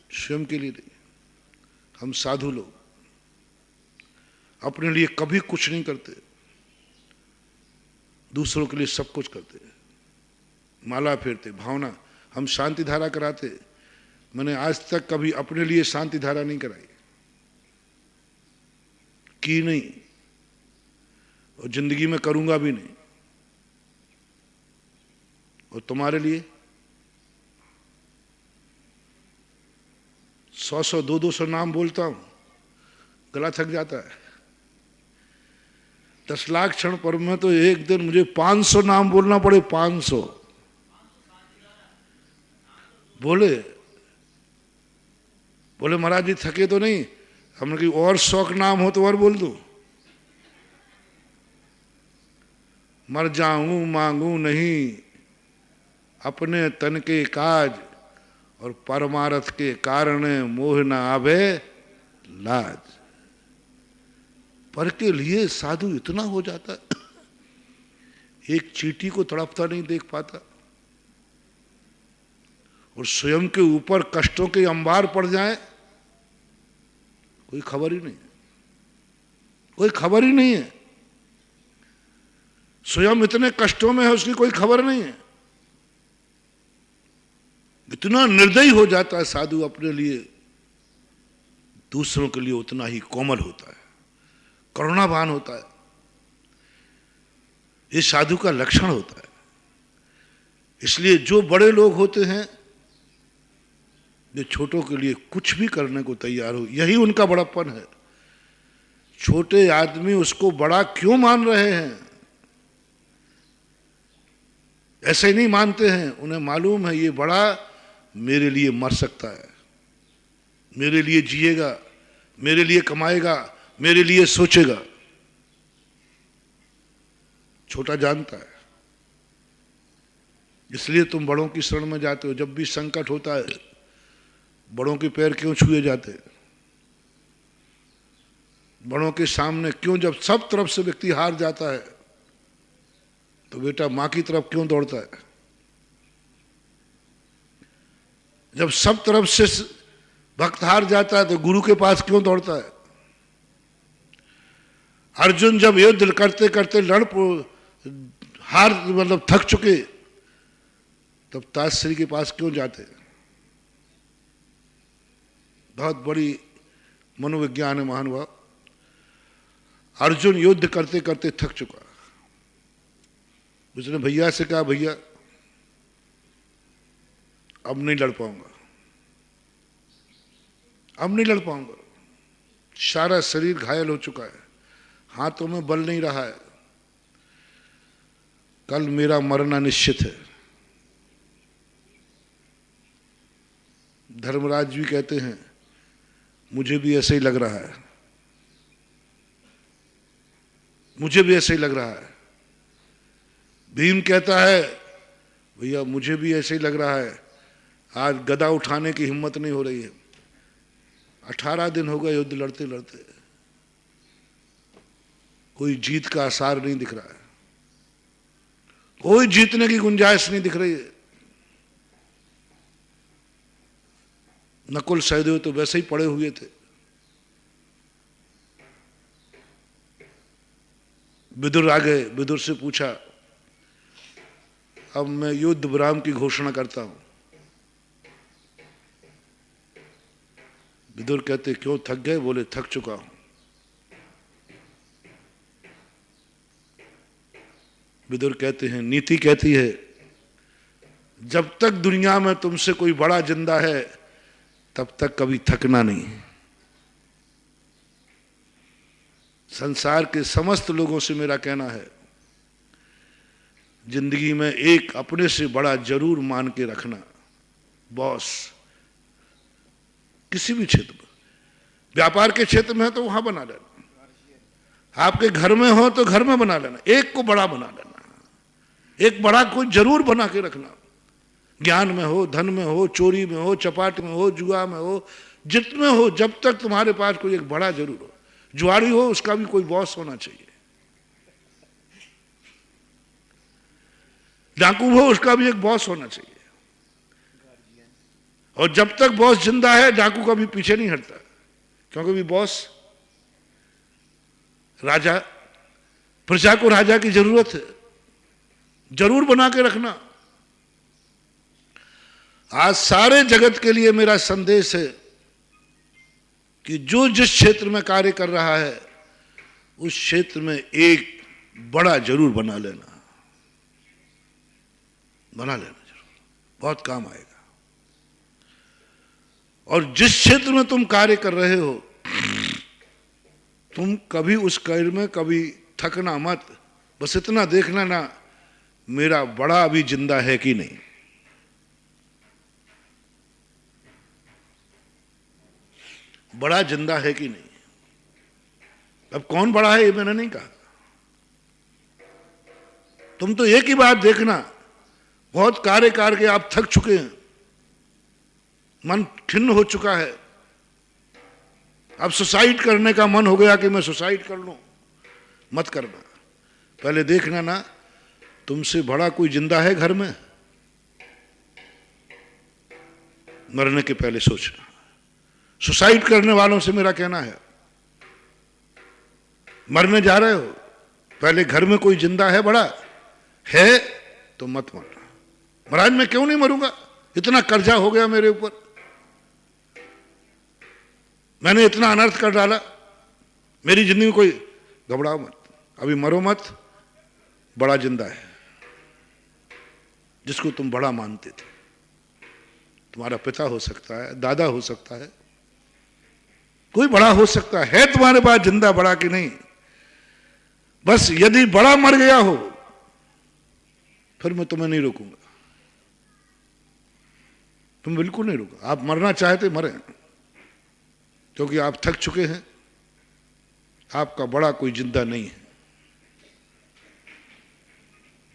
S1: स्वयं के लिए नहीं। हम साधु लोग अपने लिए कभी कुछ नहीं करते, दूसरों के लिए सब कुछ करते, माला फेरते, भावना। हम शांति धारा कराते, मैंने आज तक कभी अपने लिए शांति धारा नहीं कराई, की नहीं, और जिंदगी में करूंगा भी नहीं। और तुम्हारे लिए 100 200 नाम बोलता हूं, गला थक जाता है। 10 लाख क्षण पर में तो एक दिन मुझे 500 नाम बोलना पड़े, 500 बोले महाराज जी थके तो नहीं? हमने कहा और 100 नाम हो तो और बोल दूं? मर जाऊं मांगू नहीं अपने तन के काज, और परमार्थ के कारण मोह न आवे लाज। पर के लिए साधु इतना हो जाता है, एक चींटी को तड़पता नहीं देख पाता, और स्वयं के ऊपर कष्टों के अंबार पड़ जाए, कोई खबर ही नहीं, कोई खबर ही नहीं है। स्वयं इतने कष्टों में है, उसकी कोई खबर नहीं है। इतना निर्दयी हो जाता है साधु, अपने लिए, दूसरों के लिए उतना ही कोमल होता है, करुणावान होता है। ये साधु का लक्षण होता है। इसलिए जो बड़े लोग होते हैं, जो छोटों के लिए कुछ भी करने को तैयार हो, यही उनका बड़प्पन है। छोटे आदमी उसको बड़ा क्यों मान रहे हैं? ऐसे ही नहीं मानते हैं, उन्हें मालूम है ये बड़ा मेरे लिए मर सकता है, मेरे लिए जिएगा, मेरे लिए कमाएगा, मेरे लिए सोचेगा। छोटा जानता है। इसलिए तुम बड़ों की शरण में जाते हो। जब भी संकट होता है, बड़ों के पैर क्यों छुए जाते? बड़ों के सामने क्यों, जब सब तरफ से व्यक्ति हार जाता है, तो बेटा मां की तरफ क्यों दौड़ता है? जब सब तरफ से भक्त हार जाता है, तो गुरु के पास क्यों दौड़ता है? अर्जुन जब युद्ध करते करते हार मतलब थक चुके, तब ताजश्री के पास क्यों जाते? बहुत बड़ी मनोविज्ञान है महानुभाव। अर्जुन युद्ध करते करते थक चुका, उसने भैया से कहा भैया अब नहीं लड़ पाऊंगा, अब नहीं लड़ पाऊंगा, सारा शरीर घायल हो चुका है, हाथों में बल नहीं रहा है, कल मेरा मरना निश्चित है। धर्मराज भी कहते हैं मुझे भी ऐसे ही लग रहा है, मुझे भी ऐसे ही लग रहा है। भीम कहता है भैया मुझे भी ऐसे ही लग रहा है, आज गदा उठाने की हिम्मत नहीं हो रही है। 18 दिन हो गए युद्ध लड़ते लड़ते, कोई जीत का आसार नहीं दिख रहा है, कोई जीतने की गुंजाइश नहीं दिख रही है। नकुल सहदेव तो वैसे ही पड़े हुए थे। विदुर आ गए, विदुर से पूछा अब मैं युद्ध विराम की घोषणा करता हूं। विदुर कहते क्यों थक गए? बोले थक चुका हूं। विदुर कहते हैं नीति कहती है जब तक दुनिया में तुमसे कोई बड़ा जिंदा है तब तक कभी थकना नहीं। संसार के समस्त लोगों से मेरा कहना है जिंदगी में एक अपने से बड़ा जरूर मान के रखना। बॉस किसी भी क्षेत्र में, व्यापार के क्षेत्र में है तो वहां बना लेना, आपके घर में हो तो घर में बना लेना, एक को बड़ा बना लेना, एक बड़ा को जरूर बना के रखना। ज्ञान में हो, धन में हो, चोरी में हो, चपाट में हो, जुआ में हो, जितने हो, जब तक तुम्हारे पास कोई एक बड़ा जरूर हो। जुआरी हो उसका भी कोई बॉस होना चाहिए, डाकू हो उसका भी एक बॉस होना चाहिए। और जब तक बॉस जिंदा है डाकू कभी पीछे नहीं हटता, क्योंकि भी बॉस राजा, प्रजा को राजा की जरूरत है, जरूर बना के रखना। आज सारे जगत के लिए मेरा संदेश है कि जो जिस क्षेत्र में कार्य कर रहा है उस क्षेत्र में एक बड़ा जरूर बना लेना, बना लेना जरूर, बहुत काम आएगा। और जिस क्षेत्र में तुम कार्य कर रहे हो तुम कभी उस कार्य में कभी थकना मत। बस इतना देखना ना मेरा बड़ा अभी जिंदा है कि नहीं। बड़ा जिंदा है कि नहीं। अब कौन बड़ा है ये मैंने नहीं कहा, तुम तो एक ही बात देखना, बहुत कार्य करके आप थक चुके हैं, मन खिन्न हो चुका है, अब सुसाइड करने का मन हो गया कि मैं सुसाइड कर लूं। मत करना, पहले देखना ना तुमसे बड़ा कोई जिंदा है घर में। मरने के पहले सोचना। सुसाइड करने वालों से मेरा कहना है मरने जा रहे हो, पहले घर में कोई जिंदा है बड़ा है तो मत मरना। महाराज मैं क्यों नहीं मरूंगा, इतना कर्जा हो गया मेरे ऊपर, मैंने इतना अनर्थ कर डाला मेरी जिंदगी में। कोई घबराओ मत, अभी मरो मत, बड़ा जिंदा है जिसको तुम बड़ा मानते थे। तुम्हारा पिता हो सकता है, दादा हो सकता है, कोई बड़ा हो सकता है तुम्हारे पास जिंदा बड़ा कि नहीं। बस यदि बड़ा मर गया हो फिर मैं तुम्हें नहीं रोकूंगा, तुम बिल्कुल नहीं रोको। आप मरना चाहते मरे, क्योंकि आप थक चुके हैं, आपका बड़ा कोई जिंदा नहीं है।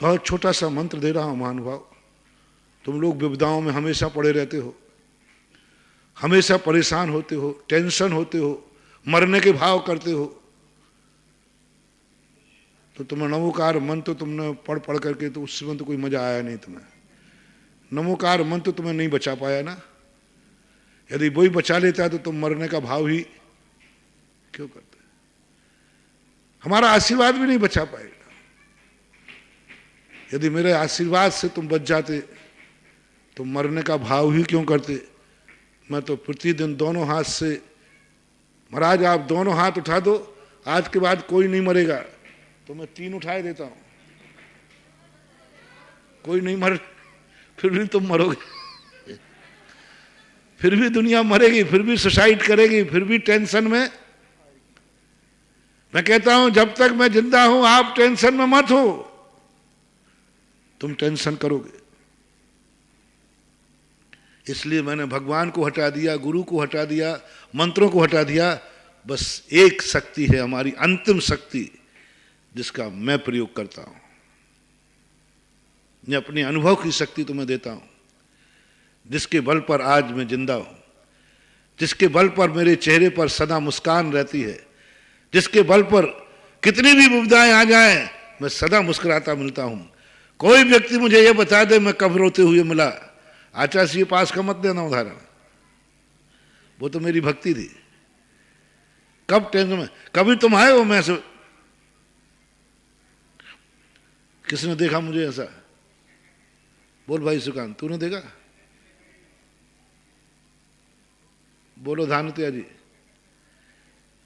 S1: बहुत छोटा सा मंत्र दे रहा हूं महानुभाव, तुम लोग विपदाओं में हमेशा पड़े रहते हो, हमेशा परेशान होते हो, टेंशन होते हो, मरने के भाव करते हो, तो तुम्हें नमोकार मंत्र तुमने पढ़ पढ़ करके तो उसमें तो कोई मजा आया नहीं तुम्हें। नमोकार मंत्र तुम्हें नहीं बचा पाया ना। यदि वही बचा लेता है तो तुम मरने का भाव ही क्यों करते। हमारा आशीर्वाद भी नहीं बचा पाएगा। यदि मेरे आशीर्वाद से तुम बच जाते तो मरने का भाव ही क्यों करते। मैं तो प्रतिदिन दोनों हाथ से, महाराज आप दोनों हाथ उठा दो, आज के बाद कोई नहीं मरेगा, तो मैं 3 उठाए देता हूं। कोई नहीं मर, फिर भी तुम मरोगे, फिर भी दुनिया मरेगी, फिर भी सुसाइड करेगी, फिर भी टेंशन में। मैं कहता हूं जब तक मैं जिंदा हूं आप टेंशन में मत हो, तुम टेंशन करोगे। इसलिए मैंने भगवान को हटा दिया, गुरु को हटा दिया, मंत्रों को हटा दिया। बस एक शक्ति है हमारी, अंतिम शक्ति, जिसका मैं प्रयोग करता हूं। मैं अपने अनुभव की शक्ति तुम्हें देता हूं, जिसके बल पर आज मैं जिंदा हूं, जिसके बल पर मेरे चेहरे पर सदा मुस्कान रहती है, जिसके बल पर कितनी भी विपदाएं आ जाएं मैं सदा मुस्कुराता मिलता हूं। कोई व्यक्ति मुझे यह बता दे मैं कब रोते हुए मिला, आचार्य पास का मत देना उदाहरण, वो तो मेरी भक्ति थी। कब टेंशन में, कभी तुम आए हो मैं से, किसने देखा मुझे ऐसा, बोल भाई सुकांत, तूने देखा? बोलो धानत्या जी,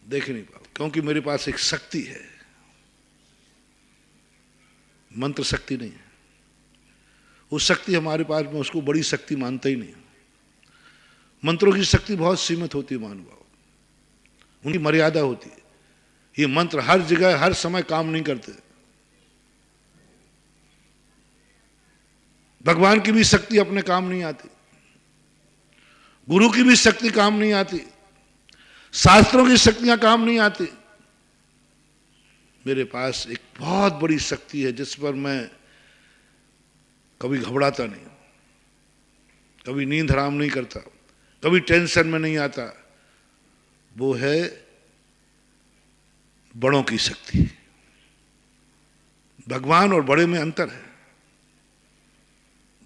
S1: देख नहीं पाओ, क्योंकि मेरे पास एक शक्ति है, मंत्र शक्ति नहीं है। उस शक्ति हमारे पास में, उसको बड़ी शक्ति मानते ही नहीं। मंत्रों की शक्ति बहुत सीमित होती है महानुभाव, उनकी मर्यादा होती है। ये मंत्र हर जगह हर समय काम नहीं करते। भगवान की भी शक्ति अपने काम नहीं आती, गुरु की भी शक्ति काम नहीं आती, शास्त्रों की शक्तियां काम नहीं आती। मेरे पास एक बहुत बड़ी शक्ति है जिस पर मैं कभी घबराता नहीं, कभी नींद हराम नहीं करता, कभी टेंशन में नहीं आता। वो है बड़ों की शक्ति। भगवान और बड़े में अंतर है।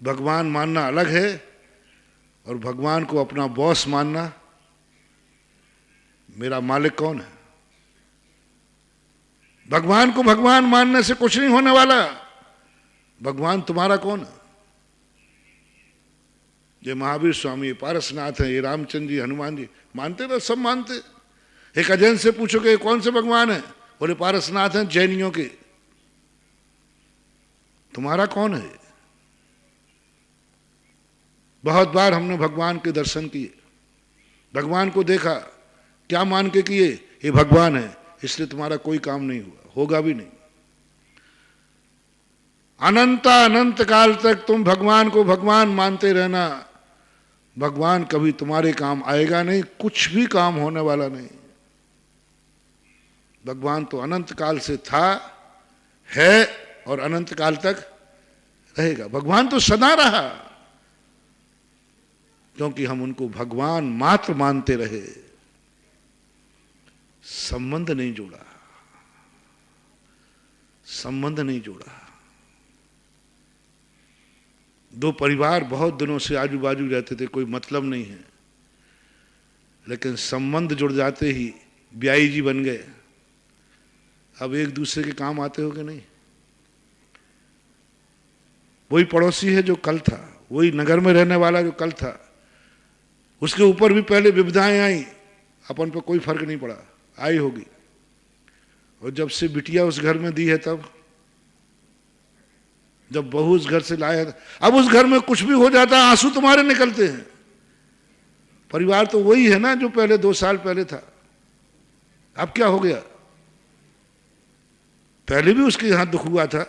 S1: भगवान मानना अलग है और भगवान को अपना बॉस मानना। मेरा मालिक कौन है? भगवान को भगवान मानने से कुछ नहीं होने वाला। भगवान तुम्हारा कौन है? ये महावीर स्वामी, ये पारसनाथ है, ये रामचंद्र जी, हनुमान जी, मानते ना? सब मानते। एक अजैन से पूछोगे कौन से भगवान है, बोले पारसनाथ हैं जैनियों के। तुम्हारा कौन है? बहुत बार हमने भगवान के दर्शन किए, भगवान को देखा, क्या मान के किए? ये भगवान है, इसलिए तुम्हारा कोई काम नहीं हुआ, होगा भी नहीं। अनंत काल तक तुम भगवान को भगवान मानते रहना, भगवान कभी तुम्हारे काम आएगा नहीं, कुछ भी काम होने वाला नहीं। भगवान तो अनंत काल से था, है और अनंत काल तक रहेगा। भगवान तो सदा रहा, क्योंकि हम उनको भगवान मात्र मानते रहे, संबंध नहीं जोड़ा, संबंध नहीं जोड़ा। दो परिवार बहुत दिनों से आजू बाजू रहते थे, कोई मतलब नहीं है, लेकिन संबंध जुड़ जाते ही ब्याई जी बन गए। अब एक दूसरे के काम आते हो कि नहीं? वही पड़ोसी है जो कल था, वही नगर में रहने वाला जो कल था, उसके ऊपर भी पहले विपदाएं आई, अपन पर कोई फर्क नहीं पड़ा, आई होगी। और जब से बिटिया उस घर में दी है, तब जब बहू उस घर से लाया, अब उस घर में कुछ भी हो जाता है आंसू तुम्हारे निकलते हैं। परिवार तो वही है ना जो पहले 2 साल पहले था। अब क्या हो गया? पहले भी उसके यहां दुख हुआ था,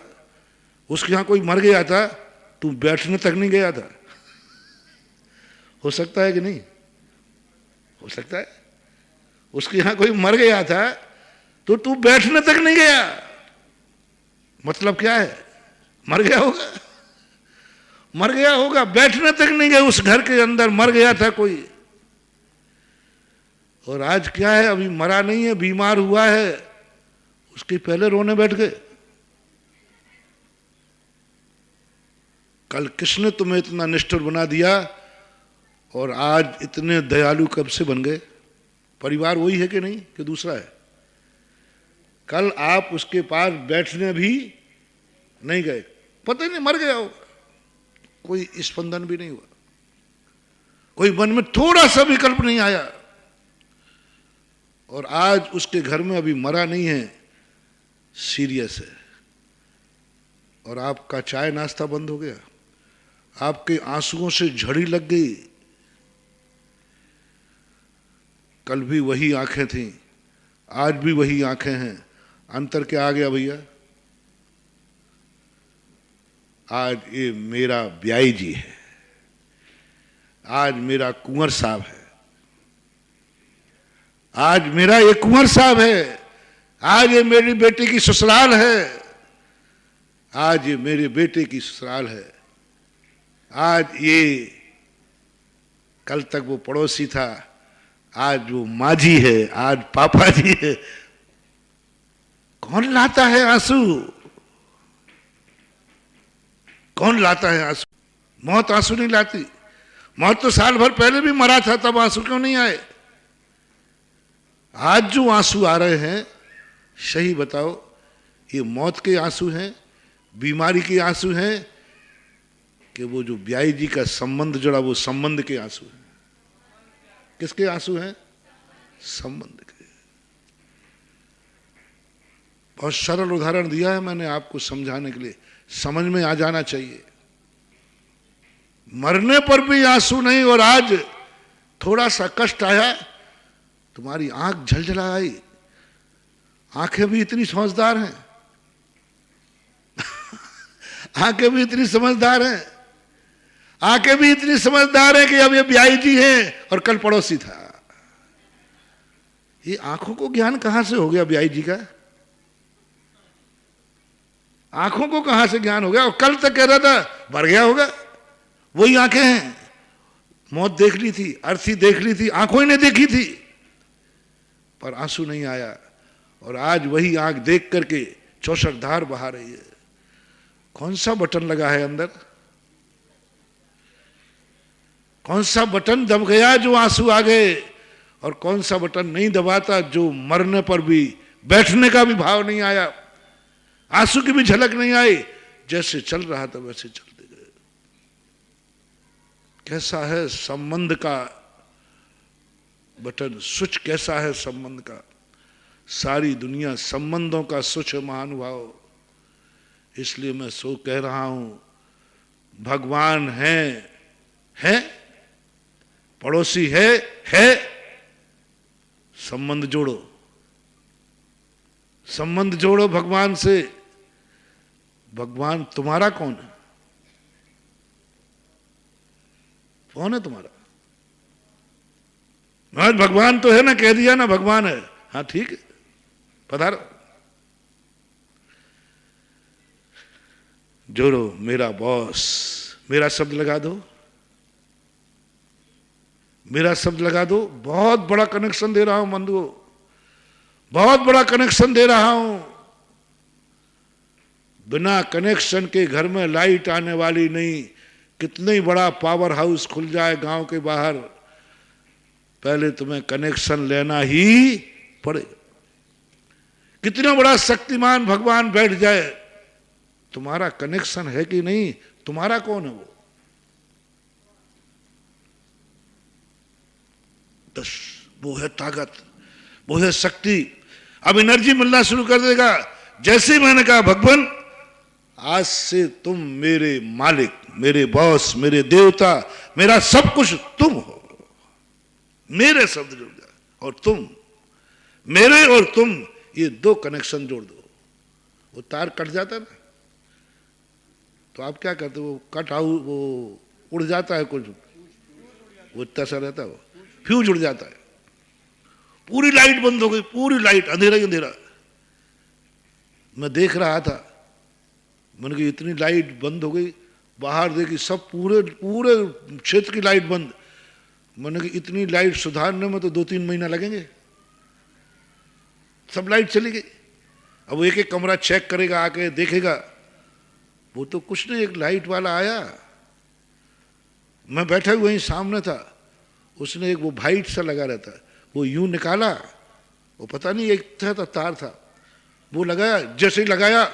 S1: उसके यहां कोई मर गया था, तू बैठने तक नहीं गया था। हो सकता है कि नहीं? हो सकता है। उसके यहां कोई मर गया था तो तू बैठने तक नहीं गया। मतलब क्या है? मर गया होगा, मर गया होगा, बैठने तक नहीं गए। उस घर के अंदर मर गया था कोई। और आज क्या है? अभी मरा नहीं है, बीमार हुआ है, उसके पहले रोने बैठ गए। कल किसने तुम्हें इतना निष्ठुर बना दिया और आज इतने दयालु कब से बन गए? परिवार वही है कि नहीं, कि दूसरा है? कल आप उसके पास बैठने भी नहीं गए, पता ही नहीं मर गया होगा, कोई स्पंदन भी नहीं हुआ, कोई मन में थोड़ा सा विकल्प नहीं आया। और आज उसके घर में अभी मरा नहीं है, सीरियस है, और आपका चाय नाश्ता बंद हो गया, आपके आंसुओं से झड़ी लग गई। कल भी वही आंखें थीं, आज भी वही आंखें हैं, अंतर क्या आ गया भैया? आज ये मेरा ब्याई जी है, आज मेरा कुंवर साहब है, आज मेरा ये कुंवर साहब है, आज ये मेरी बेटी की ससुराल है, आज ये मेरे बेटे की ससुराल है, आज ये कल तक वो पड़ोसी था, आज वो माजी है, आज पापा जी है। कौन लाता है आंसू? कौन लाता है आंसू? मौत आंसू नहीं लाती। मौत तो साल भर पहले भी मरा था, तब आंसू क्यों नहीं आए? आज जो आंसू आ रहे हैं, सही बताओ, ये मौत के आंसू हैं, बीमारी के आंसू हैं, कि वो जो ब्याई जी का संबंध जुड़ा वो संबंध के आंसू हैं। किसके आंसू हैं? संबंध के। बहुत सरल उदाहरण दिया है मैंने आपको समझाने के लिए, समझ में आ जाना चाहिए। मरने पर भी आंसू नहीं, और आज थोड़ा सा कष्ट आया तुम्हारी आंख झलझला आई। आंखें भी इतनी समझदार हैं आंखें भी इतनी समझदार हैं, आंखें भी इतनी समझदार हैं कि अब ये ब्याई जी हैं और कल पड़ोसी था। ये आंखों को ज्ञान कहां से हो गया ब्याई जी का? आंखों को कहां से ज्ञान हो गया? और कल तक कह रहा था मर गया होगा। वही आंखें हैं, मौत देख ली थी, अर्थी देख ली थी, आंखों ही ने देखी थी, पर आंसू नहीं आया। और आज वही आंख देख करके चौसरधार बहा रही है। कौन सा बटन लगा है अंदर? कौन सा बटन दब गया जो आंसू आ गए? और कौन सा बटन नहीं दबाता जो मरने पर भी बैठने का भी भाव नहीं आया, आंसू की भी झलक नहीं आई, जैसे चल रहा था वैसे चलते गए। कैसा है संबंध का बटन, स्विच कैसा है संबंध का? सारी दुनिया संबंधों का स्विच है महानुभाव। इसलिए मैं सो कह रहा हूं, भगवान है, पड़ोसी है, संबंध जोड़ो, संबंध जोड़ो भगवान से। भगवान तुम्हारा कौन है? कौन है तुम्हारा? महाराज भगवान तो है ना, कह दिया ना भगवान है, हाँ ठीक है, पधारो। जोड़ो, मेरा बॉस, मेरा शब्द लगा दो, मेरा शब्द लगा दो। बहुत बड़ा कनेक्शन दे रहा हूं बंधुओं, बहुत बड़ा कनेक्शन दे रहा हूं। बिना कनेक्शन के घर में लाइट आने वाली नहीं। कितना ही बड़ा पावर हाउस खुल जाए गांव के बाहर, पहले तुम्हें कनेक्शन लेना ही पड़ेगा। कितना बड़ा शक्तिमान भगवान बैठ जाए, तुम्हारा कनेक्शन है कि नहीं? तुम्हारा कौन है वो? बस वो है ताकत, वो है शक्ति। अब एनर्जी मिलना शुरू कर देगा। जैसे ही मैंने कहा भगवान आज से तुम मेरे मालिक, मेरे बॉस, मेरे देवता, मेरा सब कुछ तुम हो, मेरे शब्द जुड़ गया। और तुम, मेरे और तुम, ये दो कनेक्शन जोड़ दो। वो तार कट जाता ना तो आप क्या करते हो? वो कट आउट, वो उड़ जाता है कुछ, वो इतना सा रहता है, वो फ्यूज उड़ जाता है। पूरी लाइट बंद हो गई, पूरी लाइट, अंधेरा ही अंधेरा। मैं देख रहा था, मैंने कहा इतनी लाइट बंद हो गई, बाहर देखी सब पूरे क्षेत्र की लाइट बंद। मैंने कहा इतनी लाइट सुधारने में तो 2-3 महीना लगेंगे। सब लाइट चली गई। अब वो एक एक कमरा चेक करेगा, आके देखेगा। वो तो कुछ नहीं, एक लाइट वाला आया, मैं बैठा वहीं सामने था, उसने एक वो वाइट सा लगा रहता है, वो यूं निकाला, वो पता नहीं एक था तार था, वो लगाया, जैसे ही लगाया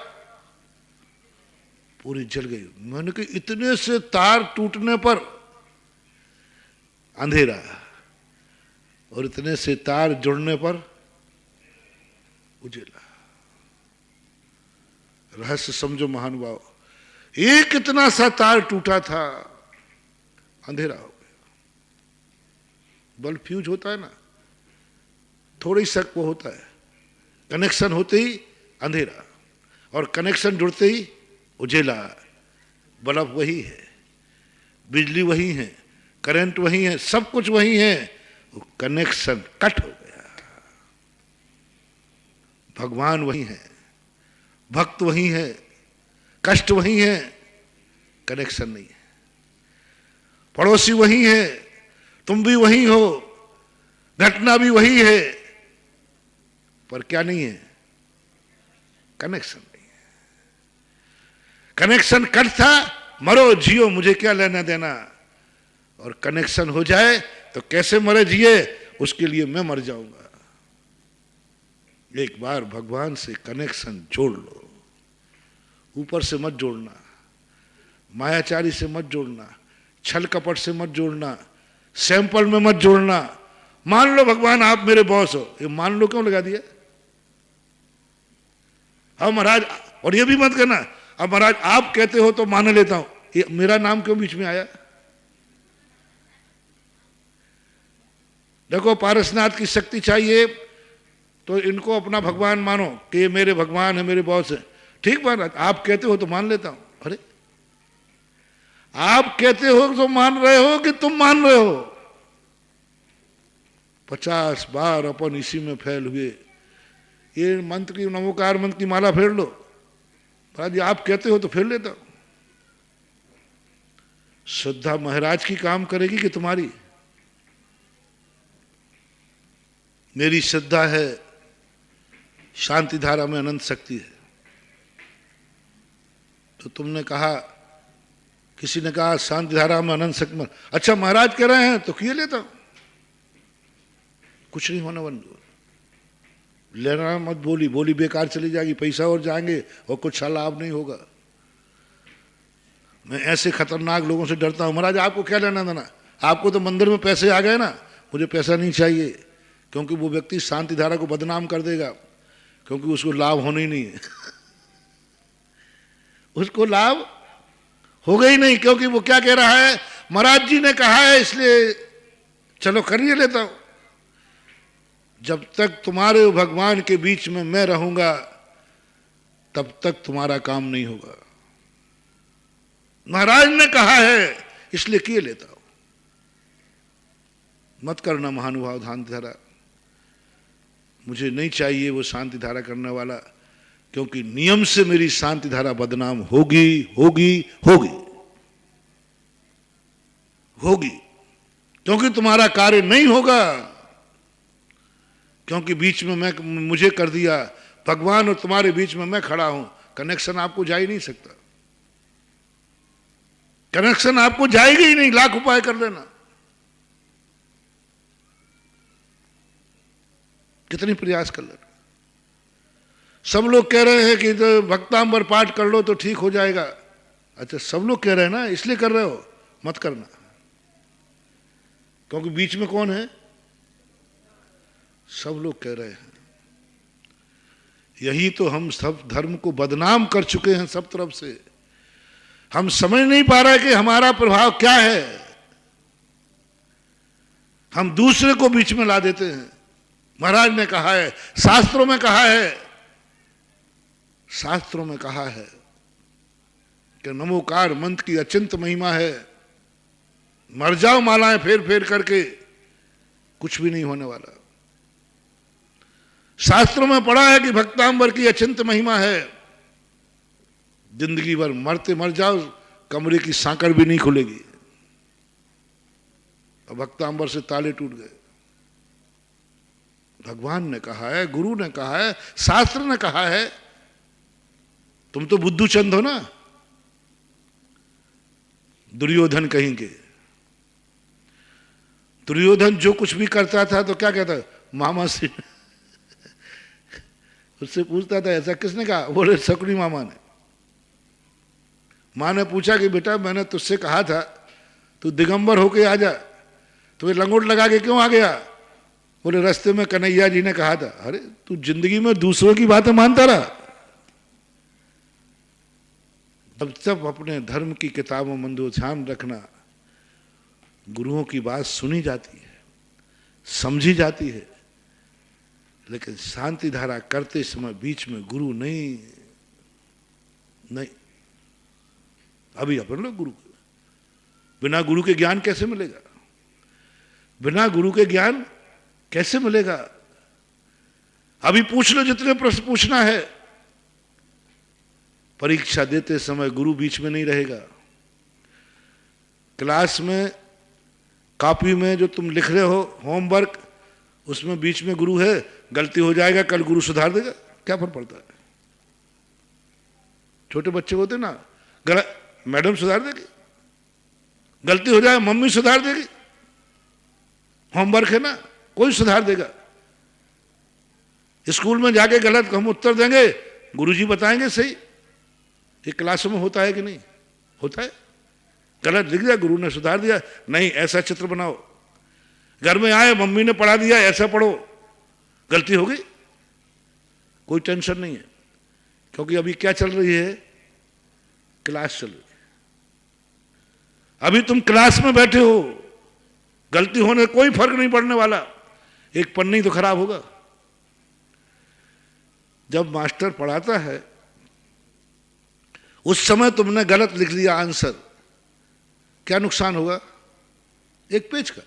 S1: पूरी जल गई। मैंने कहा इतने से तार टूटने पर अंधेरा, और इतने से तार जुड़ने पर उजेला। रहस्य समझो महानुभाव। एक इतना सा तार टूटा था, अंधेरा हो गया। बल्ब फ्यूज होता है ना, थोड़ी शक वो होता है, कनेक्शन होते ही अंधेरा, और कनेक्शन जुड़ते ही उजेला। बल्ब वही है, बिजली वही है, करंट वही है, सब कुछ वही है, वो कनेक्शन कट हो गया। भगवान वही है, भक्त वही है, कष्ट वही है, कनेक्शन नहीं है। पड़ोसी वही है, तुम भी वही हो, घटना भी वही है, पर क्या नहीं है? कनेक्शन नहीं है। कनेक्शन कट था, मरो जियो मुझे क्या लेना देना, और कनेक्शन हो जाए तो कैसे मरे जिए उसके लिए मैं मर जाऊंगा। एक बार भगवान से कनेक्शन जोड़ लो, ऊपर से मत जोड़ना। मायाचारी से मत जोड़ना, छल कपट से मत जोड़ना, सैंपल में मत जोड़ना। मान लो भगवान आप मेरे बॉस हो, ये मान लो क्यों लगा दिया? अब महाराज, और ये भी मत करना अब महाराज आप कहते हो तो मान लेता हूं, ये मेरा नाम क्यों बीच में आया? देखो पारसनाथ की शक्ति चाहिए तो इनको अपना भगवान मानो कि ये मेरे भगवान है, मेरे बॉस है। ठीक बात, आप कहते हो तो मान लेता हूं। अरे आप कहते हो तो मान रहे हो कि तुम मान रहे हो? 50 बार अपन इसी में फैल हुए। ये मंत्र की, नमोकार मंत्र की माला फेर लो। महाराज आप कहते हो तो फेर लेता हूं। श्रद्धा महाराज की काम करेगी कि तुम्हारी? मेरी श्रद्धा है शांति धारा में अनंत शक्ति है। तो तुमने कहा, किसी ने कहा शांति धारा में अनंत शक्ति में, अच्छा महाराज कह रहे हैं तो किए लेता हूं। कुछ नहीं होने वाला, लेना मत बोली, बोली बेकार चली जाएगी, पैसा और जाएंगे और कुछ लाभ नहीं होगा। मैं ऐसे खतरनाक लोगों से डरता हूं। महाराज आपको क्या लेना देना? आपको तो मंदिर में पैसे आ गए ना, मुझे पैसा नहीं चाहिए, क्योंकि वो व्यक्ति शांति धारा को बदनाम कर देगा, क्योंकि उसको लाभ होना ही नहीं है। उसको लाभ होगा ही नहीं, क्योंकि वो क्या कह रहा है, महाराज जी ने कहा है इसलिए चलो करिए लेता हूं। जब तक तुम्हारे भगवान के बीच में मैं रहूंगा तब तक तुम्हारा काम नहीं होगा। महाराज ने कहा है इसलिए किए लेता हूं। मत करना महानुभाव शांति धारा, मुझे नहीं चाहिए वो शांति धारा करने वाला, क्योंकि नियम से मेरी शांति धारा बदनाम होगी होगी होगी होगी, क्योंकि तुम्हारा कार्य नहीं होगा, क्योंकि बीच में मैं, मुझे कर दिया भगवान और तुम्हारे बीच में मैं खड़ा हूं। कनेक्शन आपको जा ही नहीं सकता, कनेक्शन आपको जाएगी ही नहीं, लाख उपाय कर लेना। कितनी प्रयास कर लेना। सब लोग कह रहे हैं कि तो भक्तांबर पाठ कर लो तो ठीक हो जाएगा। अच्छा सब लोग कह रहे हैं ना, इसलिए कर रहे हो? मत करना, क्योंकि बीच में कौन है? सब लोग कह रहे हैं। यही तो हम सब धर्म को बदनाम कर चुके हैं सब तरफ से। हम समझ नहीं पा रहे कि हमारा प्रभाव क्या है। हम दूसरे को बीच में ला देते हैं। महाराज ने कहा है, शास्त्रों में कहा है, शास्त्रों में कहा है कि नमोकार मंत्र की अचिंत महिमा है। मर जाओ मालाएं फेर फेर करके, कुछ भी नहीं होने वाला। शास्त्रों में पढ़ा है कि भक्तांबर की अचिंत महिमा है। जिंदगी भर मरते मर जाओ, कमरे की सांकड़ भी नहीं खुलेगी। और भक्तांबर से ताले टूट गए। भगवान ने कहा है, गुरु ने कहा है, शास्त्र ने कहा है। तुम तो बुद्धू चंद हो ना, दुर्योधन कहेंगे। दुर्योधन जो कुछ भी करता था तो क्या कहता, मामा से उससे पूछता था ऐसा किसने कहा? बोले शकुनी मामा ने। माँ ने पूछा कि बेटा मैंने तुझसे कहा था तू दिगंबर होके आ जा, तो ये लंगोट लगा के क्यों आ गया? बोले रास्ते में कन्हैया जी ने कहा था। अरे तू जिंदगी में दूसरों की बातें मानता रहा। जब तक अपने धर्म की किताबों में ध्यान रखना, गुरुओं की बात सुनी जाती है, समझी जाती है, लेकिन शांति धारा करते समय बीच में गुरु नहीं। अभी अपन लोग गुरु, बिना गुरु के ज्ञान कैसे मिलेगा? बिना गुरु के ज्ञान कैसे मिलेगा? अभी पूछ लो जितने प्रश्न पूछना है। परीक्षा देते समय गुरु बीच में नहीं रहेगा। क्लास में कॉपी में जो तुम लिख रहे हो होमवर्क, उसमें बीच में गुरु है, गलती हो जाएगा कल गुरु सुधार देगा, क्या फर्क पड़ता है? छोटे बच्चे होते ना, गलत मैडम सुधार देगी, गलती हो जाए मम्मी सुधार देगी, होमवर्क है ना कोई सुधार देगा। स्कूल में जाके गलत हम उत्तर देंगे, गुरुजी बताएंगे सही। ये क्लास में होता है कि नहीं होता है? गलत लिख दिया, गुरु ने सुधार दिया, नहीं ऐसा चित्र बनाओ। घर में आए, मम्मी ने पढ़ा दिया, ऐसा पढ़ो, गलती हो गई, कोई टेंशन नहीं है, क्योंकि अभी क्या चल रही है, क्लास चल रही है। अभी तुम क्लास में बैठे हो, गलती होने कोई फर्क नहीं पड़ने वाला, एक पन्नी तो खराब होगा। जब मास्टर पढ़ाता है उस समय तुमने गलत लिख लिया आंसर, क्या नुकसान होगा? एक पेज का,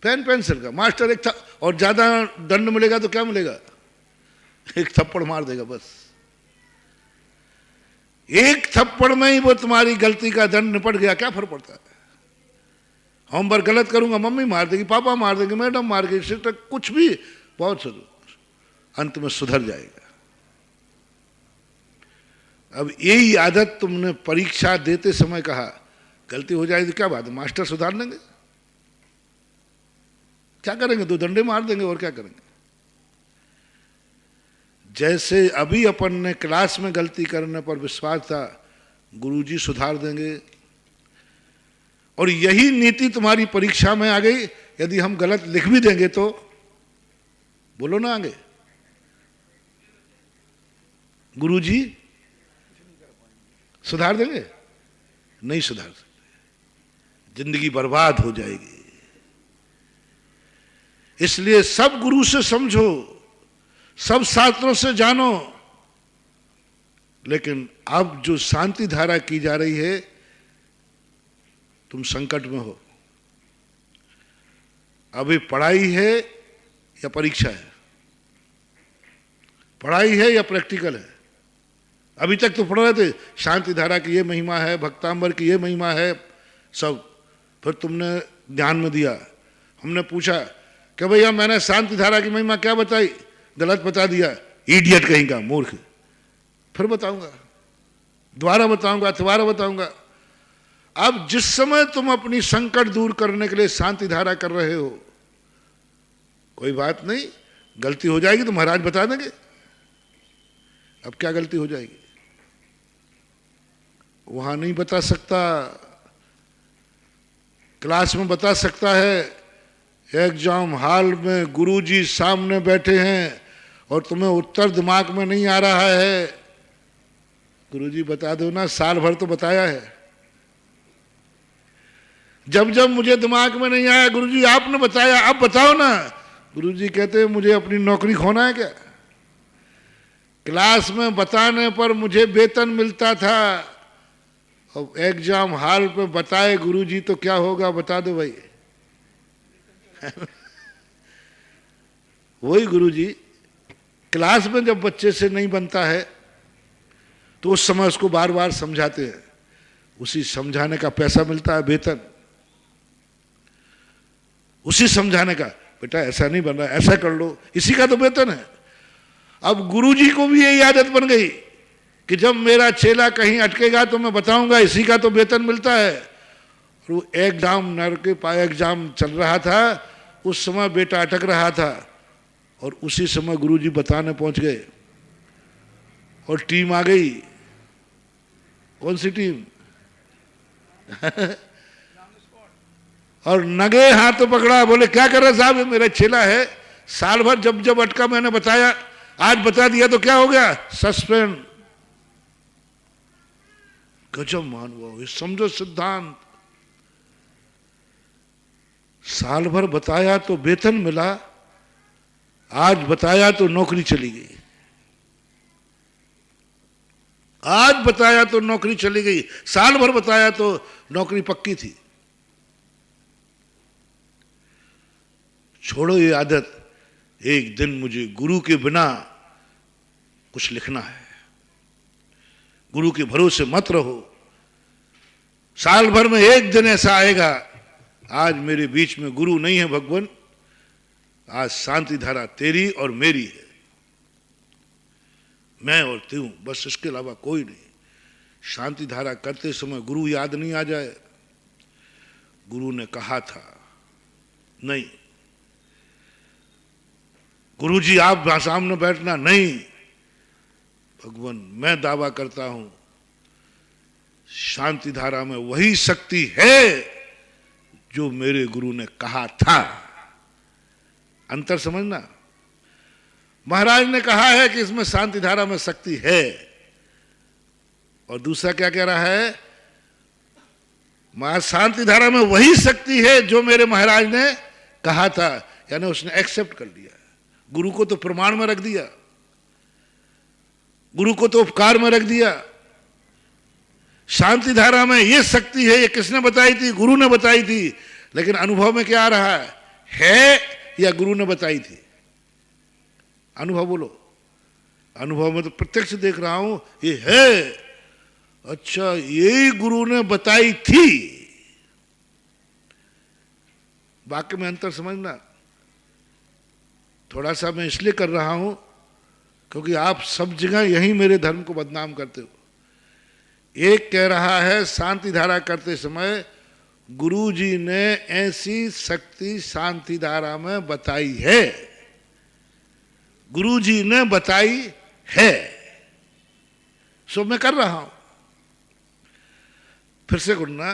S1: पेन पेंसिल का। मास्टर एक था और ज्यादा दंड मिलेगा तो क्या मिलेगा? एक थप्पड़ मार देगा बस। एक थप्पड़ में ही वो तुम्हारी गलती का दंड निपट गया, क्या फर्क पड़ता है? होमवर्क गलत करूंगा, मम्मी मार देगी, पापा मार देंगे, मैडम मार देगी, सिस्टर, कुछ भी, बहुत अंत में सुधर जाएगा। अब यही आदत तुमने परीक्षा देते समय कहा, गलती हो जाएगी क्या बात है, मास्टर सुधार लेंगे, क्या करेंगे? 2 डंडे मार देंगे और क्या करेंगे? जैसे अभी अपन ने क्लास में गलती करने पर विश्वास था, गुरुजी सुधार देंगे, और यही नीति तुम्हारी परीक्षा में आ गई। यदि हम गलत लिख भी देंगे तो बोलो ना आगे, गुरुजी सुधार देंगे? नहीं सुधार सकते, जिंदगी बर्बाद हो जाएगी। इसलिए सब गुरु से समझो, सब शास्त्रों से जानो, लेकिन अब जो शांति धारा की जा रही है, तुम संकट में हो। अभी पढ़ाई है या परीक्षा है? पढ़ाई है या प्रैक्टिकल है? अभी तक तो पढ़ रहे थे शांति धारा की ये महिमा है, भक्तांबर की ये महिमा है, सब। फिर तुमने ध्यान में दिया, हमने पूछा कि भैया मैंने शांति धारा की महिमा क्या बताई, गलत बता दिया, इडियट कहीं का, मूर्ख। फिर बताऊंगा, दोबारा बताऊंगा, दोबारा बताऊंगा। अब जिस समय तुम अपनी संकट दूर करने के लिए शांति धारा कर रहे हो, कोई बात नहीं, गलती हो जाएगी तो महाराज बता देंगे। अब क्या गलती हो जाएगी? वहां नहीं बता सकता, क्लास में बता सकता है। एग्जाम हॉल में गुरुजी सामने बैठे हैं और तुम्हें उत्तर दिमाग में नहीं आ रहा है, गुरुजी बता दो ना, साल भर तो बताया है। जब जब मुझे दिमाग में नहीं आया, गुरुजी आपने बताया, अब बताओ ना। गुरुजी कहते हैं मुझे अपनी नौकरी खोना है क्या? क्लास में बताने पर मुझे वेतन मिलता था, अब एग्जाम हॉल पे बताए गुरुजी तो क्या होगा, बता दो भाई। वही गुरुजी क्लास में जब बच्चे से नहीं बनता है तो उस समय उसको बार बार समझाते हैं, उसी समझाने का पैसा मिलता है, वेतन, उसी समझाने का, बेटा ऐसा नहीं बन रहा, ऐसा कर लो, इसी का तो वेतन है। अब गुरुजी को भी यही आदत बन गई कि जब मेरा चेला कहीं अटकेगा तो मैं बताऊंगा, इसी का तो वेतन मिलता है। और वो एग्जाम नर के पाए एग्जाम चल रहा था, उस समय बेटा अटक रहा था और उसी समय गुरुजी बताने पहुंच गए और टीम आ गई। कौन सी टीम? और नगे हाथ पकड़ा, बोले क्या कर रहे साहब, मेरा चेला है, साल भर जब जब अटका मैंने बताया, आज बता दिया तो क्या हो गया, सस्पेंड। गजब मान हुआ, समझो सिद्धांत। साल भर बताया तो वेतन मिला, आज बताया तो नौकरी चली गई। आज बताया तो नौकरी चली गई, साल भर बताया तो नौकरी पक्की थी। छोड़ो ये आदत, एक दिन मुझे गुरु के बिना कुछ लिखना है, गुरु के भरोसे मत रहो। साल भर में एक दिन ऐसा आएगा, आज मेरे बीच में गुरु नहीं है भगवान, आज शांति धारा तेरी और मेरी है, मैं और तू, बस, इसके अलावा कोई नहीं। शांति धारा करते समय गुरु याद नहीं आ जाए। गुरु ने कहा था, नहीं गुरुजी आप सामने बैठना, नहीं भगवान मैं दावा करता हूं शांति धारा में वही शक्ति है जो मेरे गुरु ने कहा था। अंतर समझना, महाराज ने कहा है कि इसमें शांति धारा में शक्ति है, और दूसरा क्या कह रहा है, शांति धारा में वही शक्ति है जो मेरे महाराज ने कहा था। यानी उसने एक्सेप्ट कर लिया, गुरु को तो प्रमाण में रख दिया, गुरु को तो उपकार में रख दिया। शांति धारा में ये शक्ति है, ये किसने बताई थी? गुरु ने बताई थी। लेकिन अनुभव में क्या आ रहा है या गुरु ने बताई थी? अनुभव बोलो। अनुभव में तो प्रत्यक्ष देख रहा हूं ये है। अच्छा, यही गुरु ने बताई थी। वाक्य में अंतर समझना। थोड़ा सा मैं इसलिए कर रहा हूं क्योंकि आप सब जगह यही मेरे धर्म को बदनाम करते हो। एक कह रहा है शांति धारा करते समय गुरु जी ने ऐसी शक्ति शांति धारा में बताई है, गुरु जी ने बताई है, सो मैं कर रहा हूं। फिर से गुणना,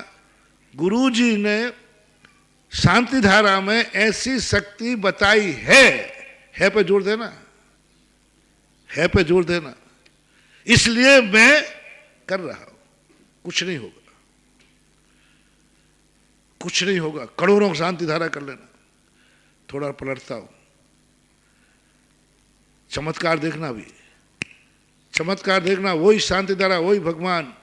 S1: गुरु जी ने शांति धारा में ऐसी शक्ति बताई है पे जोर देना, है पे जोर देना। इसलिए मैं कर रहा हूं। कुछ नहीं होगा, कुछ नहीं होगा। करोड़ों शांति धारा कर लेना। थोड़ा पलटता हूं, चमत्कार देखना भी, चमत्कार देखना। वही शांति धारा, वही भगवान।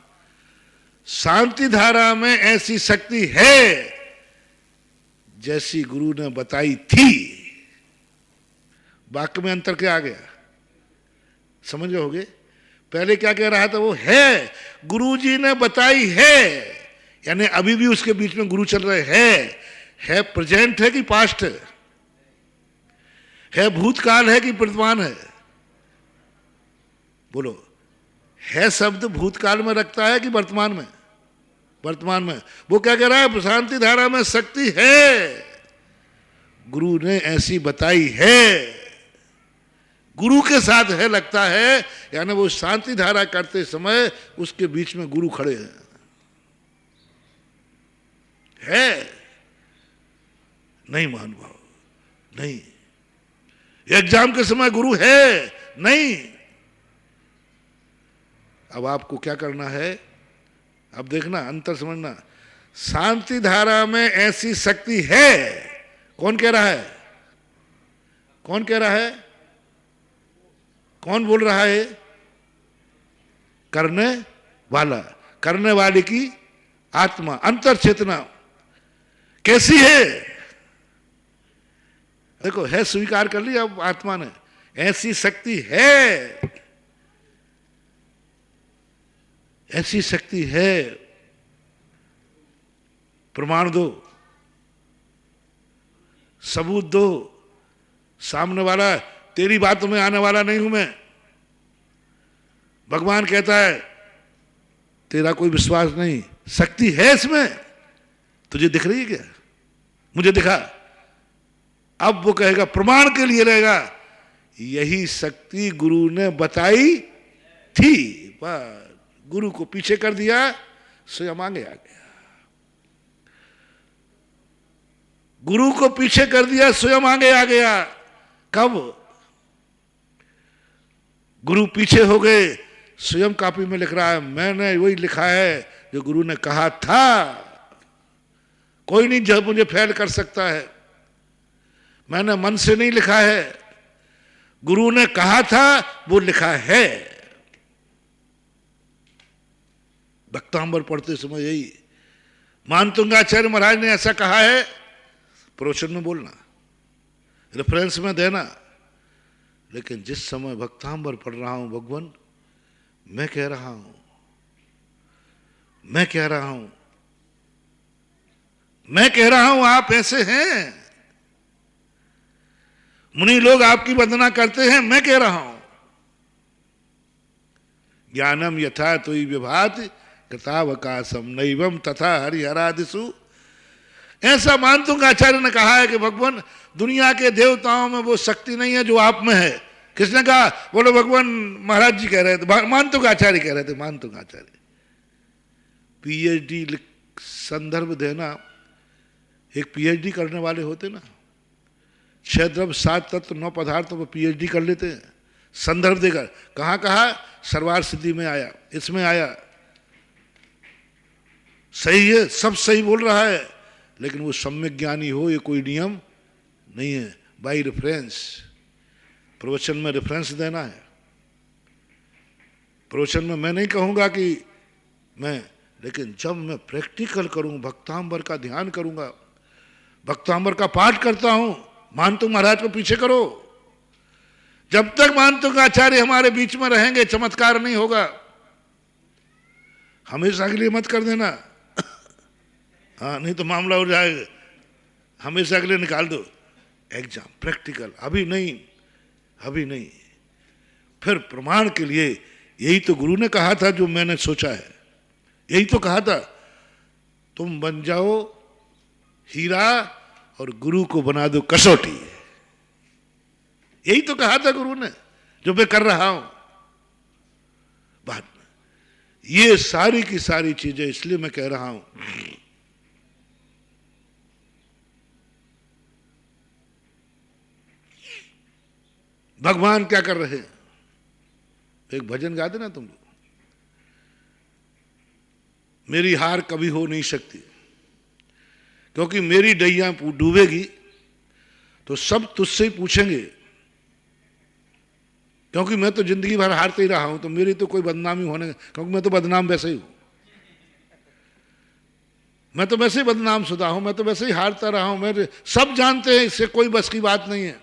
S1: शांति धारा में ऐसी शक्ति है जैसी गुरु ने बताई थी। वाक्य में अंतर क्या आ गया, समझ रहोगे? पहले क्या कह रहा था? वो है, गुरु जी ने बताई है, यानी अभी भी उसके बीच में गुरु चल रहे है प्रेजेंट है कि पास्ट है भूतकाल है कि वर्तमान है? बोलो। है शब्द भूतकाल में रखता है कि वर्तमान में? वर्तमान में। वो क्या कह रहा है? शांति धारा में शक्ति है, गुरु ने ऐसी बताई है। गुरु के साथ है लगता है, यानी वो शांति धारा करते समय उसके बीच में गुरु खड़े हैं। है नहीं महानुभाव, नहीं। एग्जाम के समय गुरु है नहीं। अब आपको क्या करना है? अब देखना, अंतर समझना। शांति धारा में ऐसी शक्ति है, कौन कह रहा है? कौन कह रहा है? कौन बोल रहा है? करने वाला, करने वाले की आत्मा, अंतर चेतना। कैसी है? देखो, है स्वीकार कर लिया अब आत्मा ने। ऐसी शक्ति है, ऐसी शक्ति है। प्रमाण दो, सबूत दो। सामने वाला, तेरी बातों में आने वाला नहीं हूं मैं। भगवान कहता है तेरा कोई विश्वास नहीं, शक्ति है इसमें, तुझे दिख रही है क्या? मुझे दिखा। अब वो कहेगा, प्रमाण के लिए रहेगा, यही शक्ति गुरु ने बताई थी। गुरु को पीछे कर दिया, स्वयं आगे आ गया। गुरु को पीछे कर दिया, स्वयं आगे आ गया। कब? गुरु पीछे हो गए, स्वयं कॉपी में लिख रहा है, मैंने वही लिखा है जो गुरु ने कहा था। कोई नहीं जो मुझे फेल कर सकता है। मैंने मन से नहीं लिखा है, गुरु ने कहा था वो लिखा है। भक्तांबर पढ़ते समय यही मानतुंगाचार्य महाराज ने ऐसा कहा है। प्रवचन में बोलना, रेफरेंस में देना। लेकिन जिस समय भक्तांबर पढ़ रहा हूं, भगवान मैं कह रहा हूं, मैं कह रहा हूं, मैं कह रहा हूं, आप ऐसे हैं। मुनि लोग आपकी वंदना करते हैं, मैं कह रहा हूं। ज्ञानम यथा तुई विभाति कृतावकाशम नैवम तथा हरिहरादिषु। ऐसा मानतुंग आचार्य ने कहा है कि भगवान दुनिया के देवताओं में वो शक्ति नहीं है जो आप में है। किसने कहा? बोलो भगवान महाराज जी कह रहे थे, मानतुंग आचार्य कह रहे थे। मानतुंग आचार्य पीएचडी संदर्भ देना, एक पीएचडी करने वाले होते ना, 6 द्रव्य 7 तत्व 9 पदार्थों पर पीएचडी कर लेते हैं, संदर्भ देकर। कहाँ कहा? सर्वार सिद्धि में आया, इसमें आया। सही है, सब सही बोल रहा है, लेकिन वो सम्यक ज्ञानी हो, ये कोई नियम नहीं है। बाई रेफरेंस, प्रवचन में रेफरेंस देना है। प्रवचन में मैं नहीं कहूँगा कि लेकिन जब मैं प्रैक्टिकल करूँ, भक्तांबर का ध्यान करूँगा, भक्तांबर का पाठ करता हूँ, मानतु महाराज को पीछे करो। जब तक मानतु आचार्य हमारे बीच में रहेंगे चमत्कार नहीं होगा। हमेशा के लिए मत कर देना, हाँ, नहीं तो मामला हो जाएगा। हमेशा के लिए निकाल दो एग्जाम, प्रैक्टिकल अभी नहीं, अभी नहीं। फिर प्रमाण के लिए यही तो गुरु ने कहा था, जो मैंने सोचा है, यही तो कहा था, तुम बन जाओ हीरा और गुरु को बना दो कसौटी। यही तो कहा था गुरु ने, जो मैं कर रहा हूं। बात ये सारी की सारी चीजें इसलिए मैं कह रहा हूं, भगवान क्या कर रहे हैं। एक भजन गाते ना तुम लोग, मेरी हार कभी हो नहीं सकती, क्योंकि मेरी डैया डूबेगी तो सब तुझसे ही पूछेंगे, क्योंकि मैं तो जिंदगी भर हारते ही रहा हूं, तो मेरी तो कोई बदनामी होने, क्योंकि मैं तो बदनाम वैसे ही हूं, मैं तो वैसे ही बदनाम शुदा हूं, मैं तो वैसे ही हारता रहा हूं, मैं सब जानते हैं, इससे कोई बस की बात नहीं है।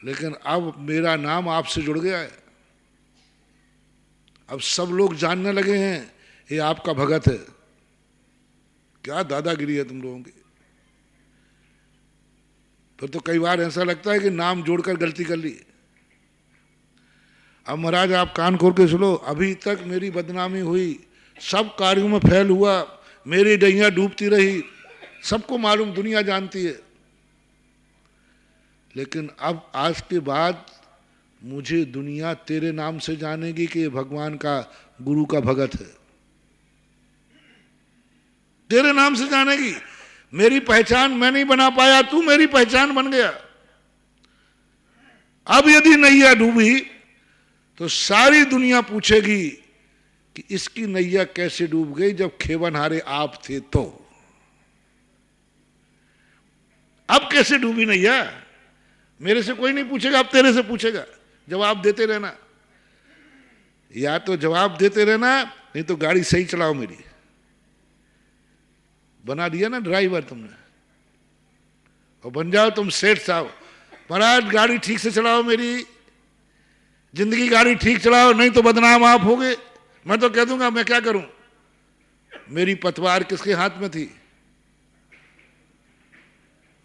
S1: लेकिन अब मेरा नाम आपसे जुड़ गया है, अब सब लोग जानने लगे हैं ये आपका भगत है। क्या दादागिरी है तुम लोगों की। फिर तो कई बार ऐसा लगता है कि नाम जोड़कर गलती कर ली। अब महाराज आप कान खोल के सुनो, अभी तक मेरी बदनामी हुई, सब कार्यों में फैल हुआ, मेरी डैया डूबती रही, सबको मालूम, दुनिया जानती है। लेकिन अब आज के बाद मुझे दुनिया तेरे नाम से जानेगी कि ये भगवान का, गुरु का भगत है, तेरे नाम से जानेगी। मेरी पहचान मैं नहीं बना पाया, तू मेरी पहचान बन गया। अब यदि नैया डूबी तो सारी दुनिया पूछेगी कि इसकी नैया कैसे डूब गई, जब खेवनहारे आप थे तो। अब कैसे डूबी नैया, मेरे से कोई नहीं पूछेगा, अब तेरे से पूछेगा। जवाब देते रहना, या तो जवाब देते रहना, नहीं तो गाड़ी सही चलाओ। मेरी बना दिया ना ड्राइवर तुमने, और बन जाओ तुम सेठ साहब। महाराज गाड़ी ठीक से चलाओ, मेरी जिंदगी गाड़ी ठीक चलाओ, नहीं तो बदनाम आप होगे। मैं तो कह दूंगा, मैं क्या करूं, मेरी पतवार किसके हाथ में थी?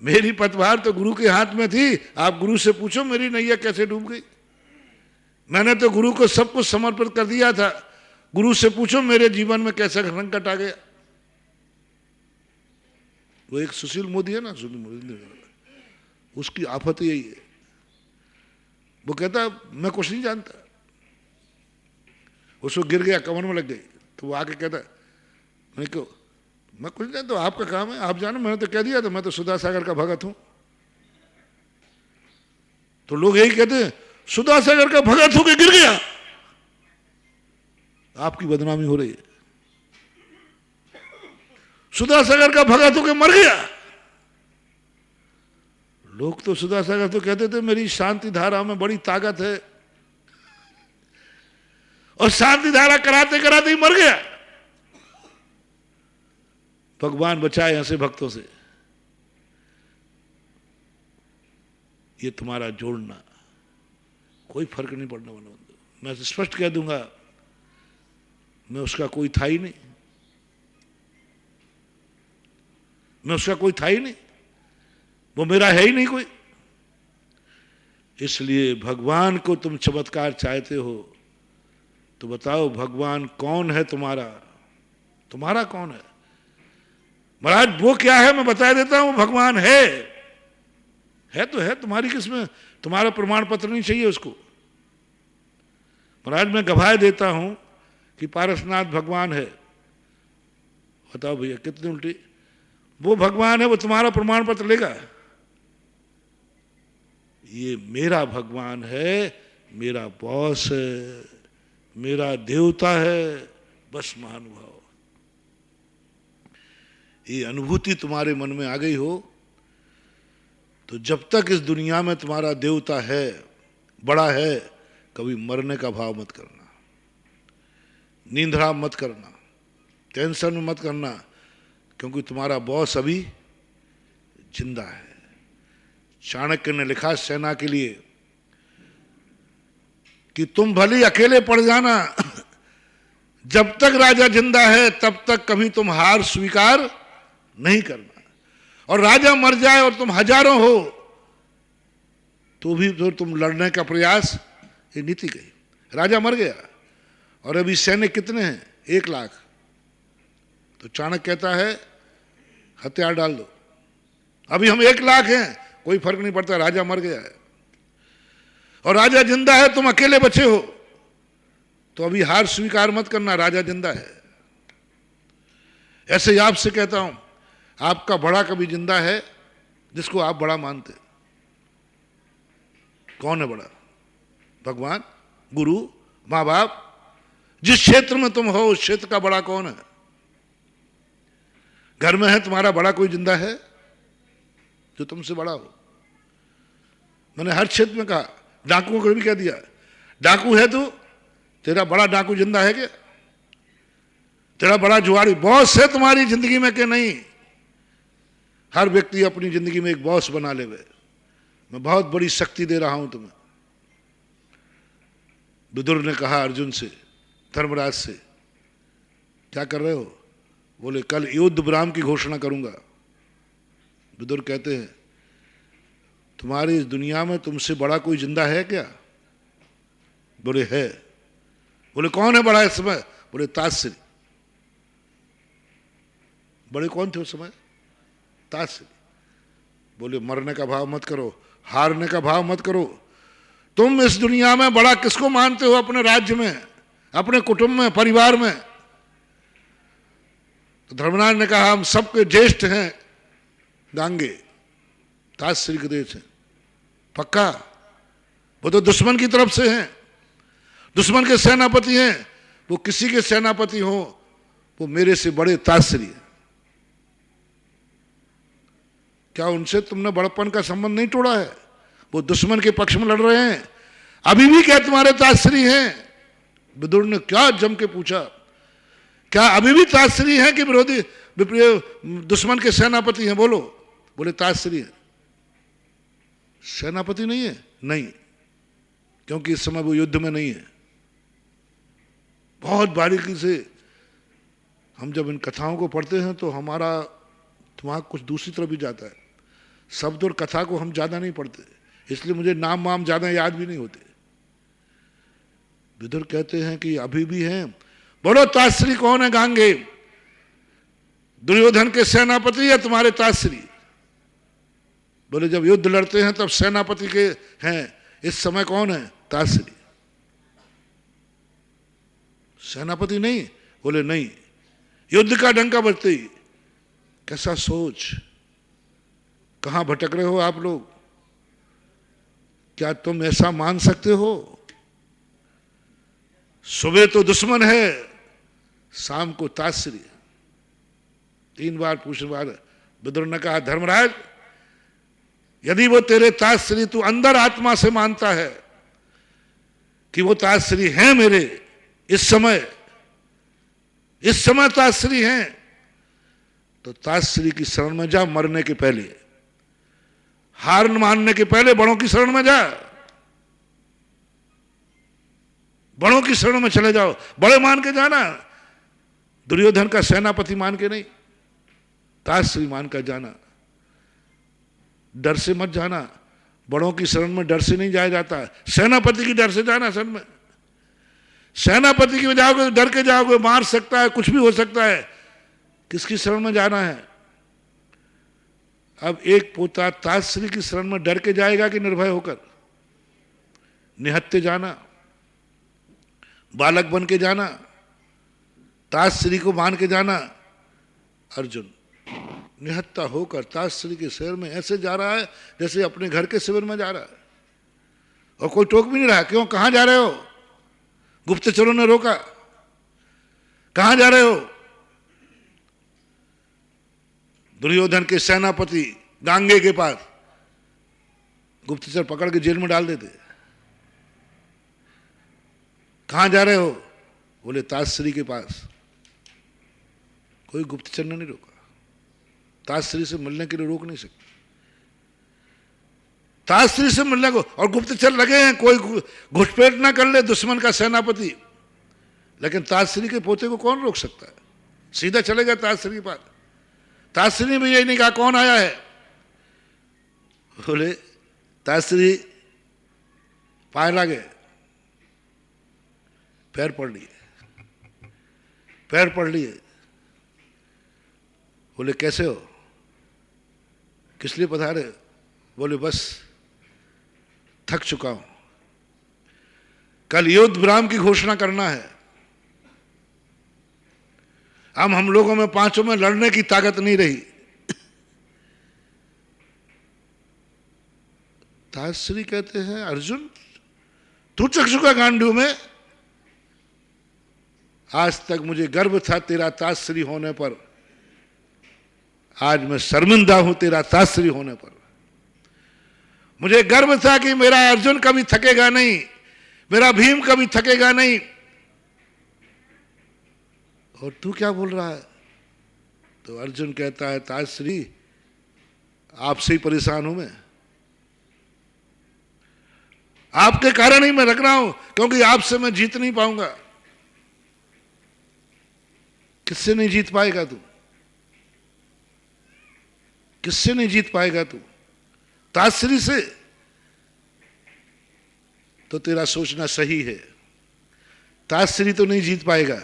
S1: मेरी पतवार तो गुरु के हाथ में थी। आप गुरु से पूछो मेरी नैया कैसे डूब गई। मैंने तो गुरु को सब कुछ समर्पित कर दिया था। गुरु से पूछो मेरे जीवन में कैसा संकट आ गया। वो एक सुशील मोदी है ना, सुशील मोदी, उसकी आफत यही है। वो कहता मैं कुछ नहीं जानता, उसको गिर गया, कमर में लग गई, तो वो आके कहता मैं क्यों, मैं कुछ नहीं जानता, तो आपका काम है, आप जानो, मैंने तो कह दिया था, मैं तो सुधा सागर का भगत हूं। तो लोग यही कहते हैं सुधा सागर का भगत होके गिर गया, आपकी बदनामी हो रही है। सुधा सागर का भगत होके मर गया। लोग तो सुधा सागर तो कहते थे मेरी शांति धारा में बड़ी ताकत है, और शांति धारा कराते कराते ही मर गया। भगवान बचाए ऐसे भक्तों से। ये तुम्हारा जोड़ना कोई फर्क नहीं पड़ने वाला। मैं स्पष्ट कह दूंगा, मैं उसका कोई था ही नहीं, मैं उसका कोई था ही नहीं, वो मेरा है ही नहीं कोई। इसलिए भगवान को तुम चमत्कार चाहते हो तो बताओ भगवान कौन है तुम्हारा, तुम्हारा कौन है? महाराज वो क्या है मैं बता देता हूं। भगवान है तो है, तुम्हारी किसमें, तुम्हारा प्रमाण पत्र नहीं चाहिए उसको। महाराज मैं गवाही देता हूं कि पारसनाथ भगवान है, बताओ भैया कितनी उल्टी। वो भगवान है, वो तुम्हारा प्रमाण पत्र लेगा। ये मेरा भगवान है, मेरा बॉस है, मेरा देवता है, बस महानुभाव। ये अनुभूति तुम्हारे मन में आ गई हो तो जब तक इस दुनिया में तुम्हारा देवता है, बड़ा है, कभी मरने का भाव मत करना, नींद हराम मत करना, टेंशन में मत करना, क्योंकि तुम्हारा बॉस अभी जिंदा है। चाणक्य ने लिखा सेना के लिए कि तुम भले अकेले पड़ जाना, जब तक राजा जिंदा है तब तक कभी तुम हार स्वीकार नहीं करना, और राजा मर जाए और तुम हजारों हो तो भी तो तुम लड़ने का प्रयास, ये नीति गई। राजा मर गया और अभी सैनिक कितने हैं? 1 लाख। तो चाणक्य कहता है हथियार डाल दो। अभी हम 1 लाख हैं, कोई फर्क नहीं पड़ता, राजा मर गया है और राजा जिंदा है, तुम अकेले बचे हो, तो अभी हार स्वीकार मत करना, राजा जिंदा है। ऐसे ही आपसे कहता हूं, आपका बड़ा कभी जिंदा है जिसको आप बड़ा मानते। कौन है बड़ा? भगवान, गुरु, मां बाप। जिस क्षेत्र में तुम हो उस क्षेत्र का बड़ा कौन है? घर में है तुम्हारा बड़ा कोई जिंदा है जो तुमसे बड़ा हो? मैंने हर क्षेत्र में कहा, डाकुओं को भी कह दिया, डाकू है तू, तेरा बड़ा डाकू जिंदा है क्या? तेरा बड़ा जुआरी बॉस है तुम्हारी जिंदगी में कि नहीं? हर व्यक्ति अपनी जिंदगी में एक बॉस बना ले। मैं बहुत बड़ी शक्ति दे रहा हूं तुम्हें। विदुर ने कहा अर्जुन से, धर्मराज से, क्या कर रहे हो? बोले कल युद्ध विराम की घोषणा करूंगा। विदुर कहते हैं तुम्हारी इस दुनिया में तुमसे बड़ा कोई जिंदा है क्या? बोले है। बोले कौन है बड़ा इस समय? बोले ताश्री। बड़े कौन थे उस समय? ताश्री। बोले मरने का भाव मत करो, हारने का भाव मत करो। तुम इस दुनिया में बड़ा किसको मानते हो? अपने राज्य में, अपने कुटुंब में, परिवार में। तो धर्मराज ने कहा हम सबके ज्येष्ठ हैं गांगे, ताश्री के देश हैं। पक्का? वो तो दुश्मन की तरफ से हैं, दुश्मन के सेनापति हैं। वो किसी के सेनापति हो, वो मेरे से बड़े ताश्री हैं। क्या उनसे तुमने बड़प्पन का संबंध नहीं तोड़ा है? वो दुश्मन के पक्ष में लड़ रहे हैं, अभी भी क्या तुम्हारे ताश्री हैं? विदुर ने क्या जम के पूछा, क्या अभी भी ताश्री हैं कि विरोधी दुश्मन के सेनापति हैं? बोलो। बोले ताश्री है। सेनापति नहीं है? नहीं, क्योंकि इस समय वो युद्ध में नहीं है। बहुत बारीकी से हम जब इन कथाओं को पढ़ते हैं तो हमारा दिमाग कुछ दूसरी तरफ भी जाता है। शब्द और कथा को हम ज्यादा नहीं पढ़ते, इसलिए मुझे नाम वाम ज्यादा याद भी नहीं होते। विदुर कहते हैं कि अभी भी हैं। बोलो ताश्री कौन है गांगे? दुर्योधन के सेनापति या तुम्हारे ताश्री? बोले जब युद्ध लड़ते हैं तब सेनापति के हैं, इस समय कौन है? ताश्री। सेनापति नहीं? बोले नहीं। युद्ध का डंका बजते ही, कैसा सोच, कहां भटक रहे हो आप लोग? क्या तुम ऐसा मान सकते हो? सुबह तो दुश्मन है, शाम को ताश्री। 3 बार पूछने वाले विदुर ने कहा धर्मराज, यदि वो तेरे ताश्री तू अंदर आत्मा से मानता है कि वो ताश्री हैं मेरे, इस समय ताश्री हैं, तो ताश्री की शरण में जा। मरने के पहले, हार मानने के पहले बड़ों की शरण में जा, बड़ों की शरण में चले जाओ। बड़े मान के जाना, दुर्योधन का सेनापति मान के नहीं, ताश्री मान कर जाना। डर से मत जाना, बड़ों की शरण में डर से नहीं जाया जाता, सेनापति की डर से जाना। शरण में सेनापति की जाओगे, डर के जाओगे, मार सकता है, कुछ भी हो सकता है। किसकी शरण में जाना है? अब एक पोता ताश्री की शरण में डर के जाएगा कि निर्भय होकर? निहत्थे जाना, बालक बन के जाना, ताश्री को मान के जाना, अर्जुन निहत्था होकर ताश्री के शहर में ऐसे जा रहा है जैसे अपने घर के शिविर में जा रहा है, और कोई टोक भी नहीं रहा। क्यों, कहां जा रहे हो? गुप्तचरों ने रोका, कहां जा रहे हो? दुर्योधन के सेनापति गांगे के पास। गुप्तचर पकड़ के जेल में डाल देते। कहां जा रहे हो? बोले ताश्री के पास। कोई गुप्तचर ने नहीं रोका। ताश्री से मिलने के लिए रोक नहीं सकते। ताश्री से मिलने को, और गुप्तचर लगे हैं कोई घुसपैठ ना कर ले दुश्मन का सेनापति, लेकिन ताश्री के पोते को कौन रोक सकता है? सीधा चलेगा ताश्री के पास। ताश्री ने भी यही नहीं कहा कौन आया है। बोले ताश्री पाए लागे, पैर पड़ लिए, पैर पड़ लिए। बोले कैसे हो, किस लिए पधारे? बोले बस थक चुका हूं, कल युद्ध विराम की घोषणा करना है। अब हम लोगों में पांचों में लड़ने की ताकत नहीं रही। ताश्री कहते हैं अर्जुन तू चक चुका गांडू में। आज तक मुझे गर्व था तेरा ताश्री होने पर, आज मैं शर्मिंदा हूं तेरा ताश्री होने पर। मुझे गर्व था कि मेरा अर्जुन कभी थकेगा नहीं, मेरा भीम कभी थकेगा नहीं, और तू क्या बोल रहा है? तो अर्जुन कहता है ताश्री आपसे ही परेशान हूं मैं, आपके कारण ही मैं रख रहा हूं, क्योंकि आपसे मैं जीत नहीं पाऊंगा। किससे नहीं जीत पाएगा तू? किससे नहीं जीत पाएगा तू? ताश्री से? तो तेरा सोचना सही है, ताश्री तो नहीं जीत पाएगा,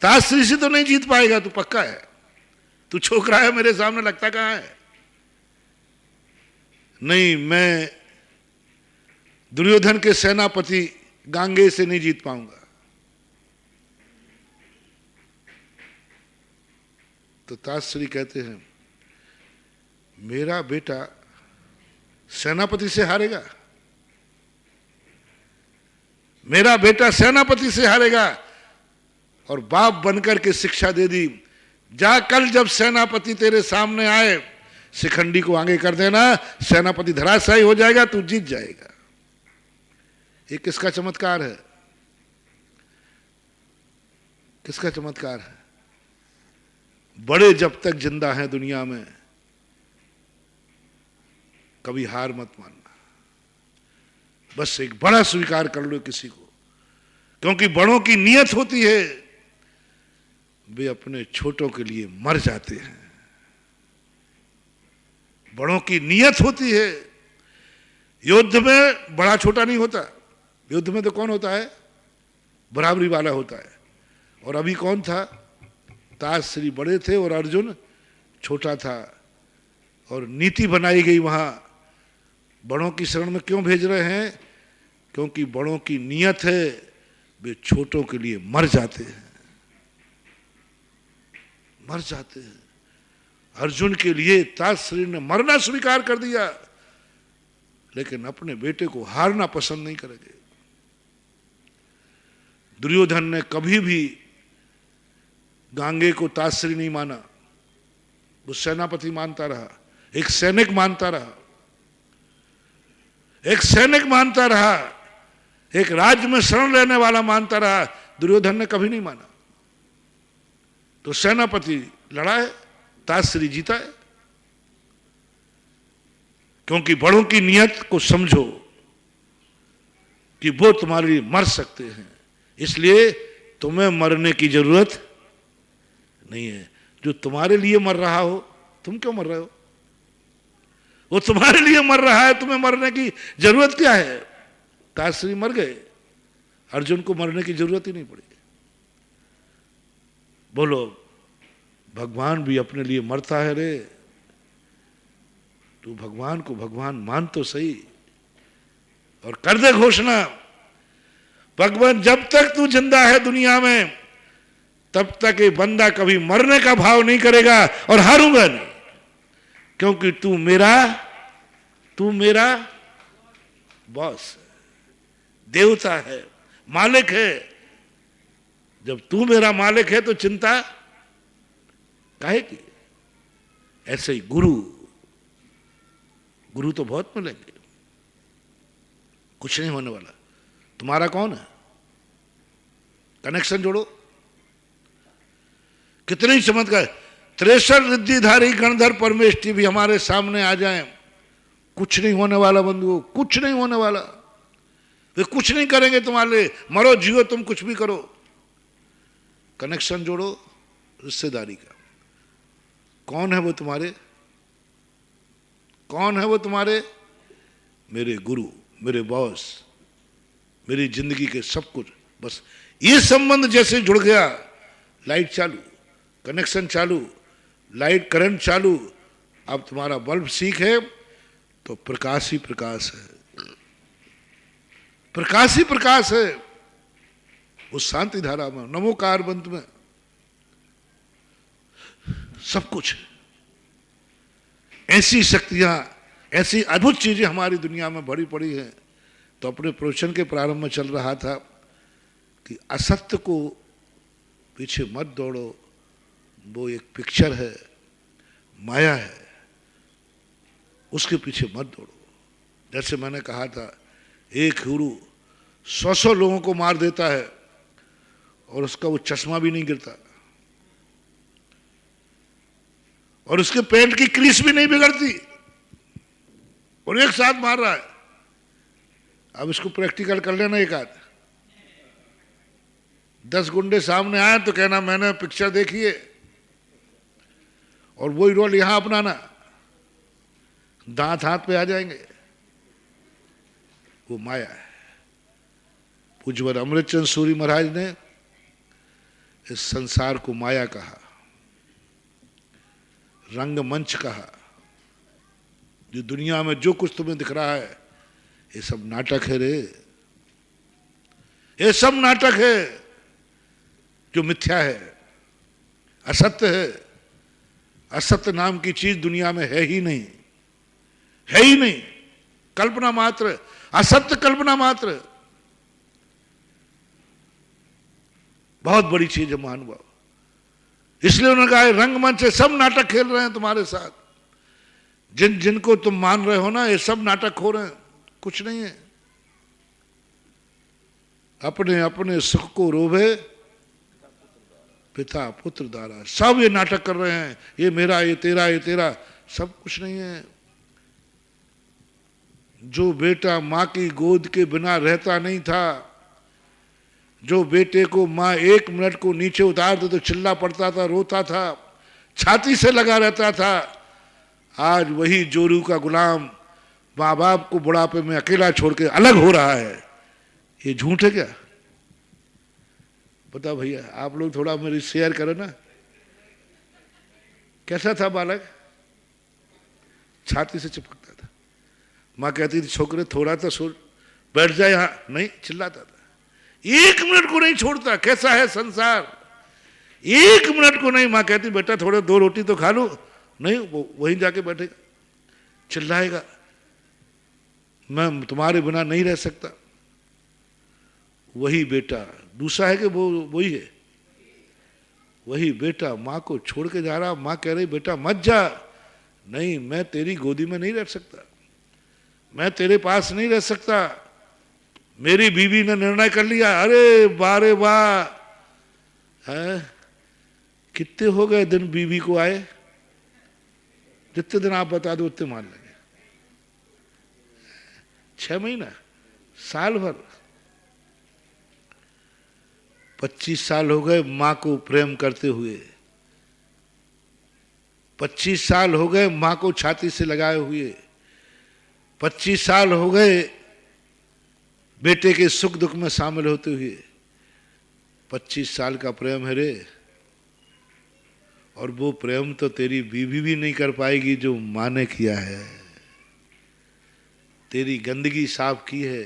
S1: ताश्री से तो नहीं जीत पाएगा तू, पक्का है। तू छोकरा है मेरे सामने, लगता कहां है? नहीं, मैं दुर्योधन के सेनापति गांगे से नहीं जीत पाऊंगा। तो ताश्री कहते हैं मेरा बेटा सेनापति से हारेगा, मेरा बेटा सेनापति से हारेगा। और बाप बनकर के शिक्षा दे दी, जा कल जब सेनापति तेरे सामने आए शिखंडी को आगे कर देना, सेनापति धराशायी हो जाएगा, तू जीत जाएगा। ये किसका चमत्कार है? किसका चमत्कार है? बड़े जब तक जिंदा हैं दुनिया में कभी हार मत मानना, बस एक बड़ा स्वीकार कर लो किसी को, क्योंकि बड़ों की नियत होती है, वे अपने छोटों के लिए मर जाते हैं। बड़ों की नियत होती है। युद्ध में बड़ा छोटा नहीं होता, युद्ध में तो कौन होता है? बराबरी वाला होता है। और अभी कौन था? ताश्री बड़े थे और अर्जुन छोटा था, और नीति बनाई गई वहां बड़ों की शरण में क्यों भेज रहे हैं? क्योंकि बड़ों की नियत है, वे छोटों के लिए मर जाते हैं, मर जाते हैं। अर्जुन के लिए ताश्री ने मरना स्वीकार कर दिया, लेकिन अपने बेटे को हारना पसंद नहीं करेंगे। दुर्योधन ने कभी भी गांगे को ताश्री नहीं माना, वो सेनापति मानता रहा, एक सैनिक मानता रहा, एक सैनिक मानता रहा, एक राज्य में शरण लेने वाला मानता रहा। दुर्योधन ने कभी नहीं माना। तो सेनापति लड़ा है, ताश्री जीता है। क्योंकि बड़ों की नियत को समझो कि वो तुम्हारे लिए मर सकते हैं, इसलिए तुम्हें मरने की जरूरत नहीं है। जो तुम्हारे लिए मर रहा हो, तुम क्यों मर रहे हो? वो तुम्हारे लिए मर रहा है, तुम्हें मरने की जरूरत क्या है? ताश्री मर गए, अर्जुन को मरने की जरूरत ही नहीं पड़ी। बोलो, भगवान भी अपने लिए मरता है रे। तू भगवान को भगवान मान तो सही, और कर दे घोषणा, भगवान जब तक तू जिंदा है दुनिया में, तब तक ये बंदा कभी मरने का भाव नहीं करेगा और हारूंगा नहीं, क्योंकि तू मेरा बॉस है, देवता है, मालिक है। जब तू मेरा मालिक है तो चिंता काहे की। ऐसे ही गुरु तो बहुत मिलेंगे, कुछ नहीं होने वाला। तुम्हारा कौन है? कनेक्शन जोड़ो। कितने ही चमत्कार। 63 रिद्धिधारी गणधर परमेष्टि भी हमारे सामने आ जाएं, कुछ नहीं होने वाला बंधुओं, कुछ नहीं होने वाला। वे कुछ नहीं करेंगे तुम्हारे लिए, मरो जियो तुम कुछ भी करो। कनेक्शन जोड़ो रिश्तेदारी का। कौन है वो तुम्हारे? कौन है वो तुम्हारे? मेरे गुरु, मेरे बॉस, मेरी जिंदगी के सब कुछ। बस ये संबंध जैसे जुड़ गया, लाइट चालू, कनेक्शन चालू, लाइट करंट चालू। अब तुम्हारा बल्ब सीख है तो प्रकाश ही प्रकाश है, प्रकाश ही प्रकाश है उस शांति धारा में, नमोकार मंत्र में सब कुछ। ऐसी शक्तियां, ऐसी अद्भुत चीजें हमारी दुनिया में भरी पड़ी हैं। तो अपने प्रवचन के प्रारंभ में चल रहा था कि असत्य को पीछे मत दौड़ो, वो एक पिक्चर है, माया है, उसके पीछे मत दौड़ो। जैसे मैंने कहा था, एक गुरु 100 लोगों को मार देता है और उसका वो चश्मा भी नहीं गिरता और उसके पैंट की क्रीस भी नहीं बिगड़ती, और एक साथ मार रहा है। अब इसको प्रैक्टिकल कर लेना। एक आध 10 गुंडे सामने आए तो कहना मैंने पिक्चर देखी है, और वही रोल यहां अपनाना, दांत हाथ पे आ जाएंगे। वो माया है। पूज्यवर अमृतचंद सूरी महाराज ने इस संसार को माया कहा, रंगमंच कहा। जो दुनिया में जो कुछ तुम्हें दिख रहा है ये सब नाटक है रे, ये सब नाटक है जो मिथ्या है, असत्य है। असत्य नाम की चीज दुनिया में है ही नहीं, है ही नहीं। कल्पना मात्र, असत्य कल्पना मात्र। बहुत बड़ी चीज है महानुभाव। इसलिए उन्होंने कहा रंगमंच से सब नाटक खेल रहे हैं तुम्हारे साथ। जिनको तुम मान रहे हो ना, ये सब नाटक हो रहे हैं, कुछ नहीं है। अपने अपने सुख को रोवे पिता पुत्र द्वारा, सब ये नाटक कर रहे हैं, ये मेरा, ये तेरा, ये तेरा, सब कुछ नहीं है। जो बेटा मां की गोद के बिना रहता नहीं था, जो बेटे को मां 1 मिनट को नीचे उतार दे तो चिल्ला पड़ता था, रोता था, छाती से लगा रहता था, आज वही जोरू का गुलाम माँ बाप को बुढ़ापे में अकेला छोड़ के अलग हो रहा है। ये झूठ है क्या? बता भैया, आप लोग थोड़ा मेरी शेयर करो ना। कैसा था बालक? छाती से चिपकता था। माँ कहती थी छोकरे थोड़ा तो सो, बैठ जाए यहां, नहीं, चिल्लाता था। 1 मिनट को नहीं छोड़ता। कैसा है संसार? 1 मिनट को नहीं। माँ कहती बेटा थोड़े 2 रोटी तो खा लो, नहीं, वो वहीं जाके बैठेगा, चिल्लाएगा, मैं तुम्हारे बिना नहीं रह सकता। वही बेटा, दूसरा है कि वो वही है, वही बेटा माँ को छोड़ के जा रहा। माँ कह रही बेटा मत जा, नहीं, मैं तेरी गोदी में नहीं रह सकता, मैं तेरे पास नहीं रह सकता, मेरी बीवी ने निर्णय कर लिया। अरे बारे वाह, है कितने हो गए दिन बीवी को आए? जितने दिन आप बता दो उतने मान लगे। 6 महीना, साल भर, 25 साल हो गए मां को प्रेम करते हुए, 25 साल हो गए मां को छाती से लगाए हुए, 25 साल हो गए बेटे के सुख दुख में शामिल होते हुए। 25 साल का प्रेम है रे, और वो प्रेम तो तेरी बीवी भी नहीं कर पाएगी जो मां ने किया है। तेरी गंदगी साफ की है,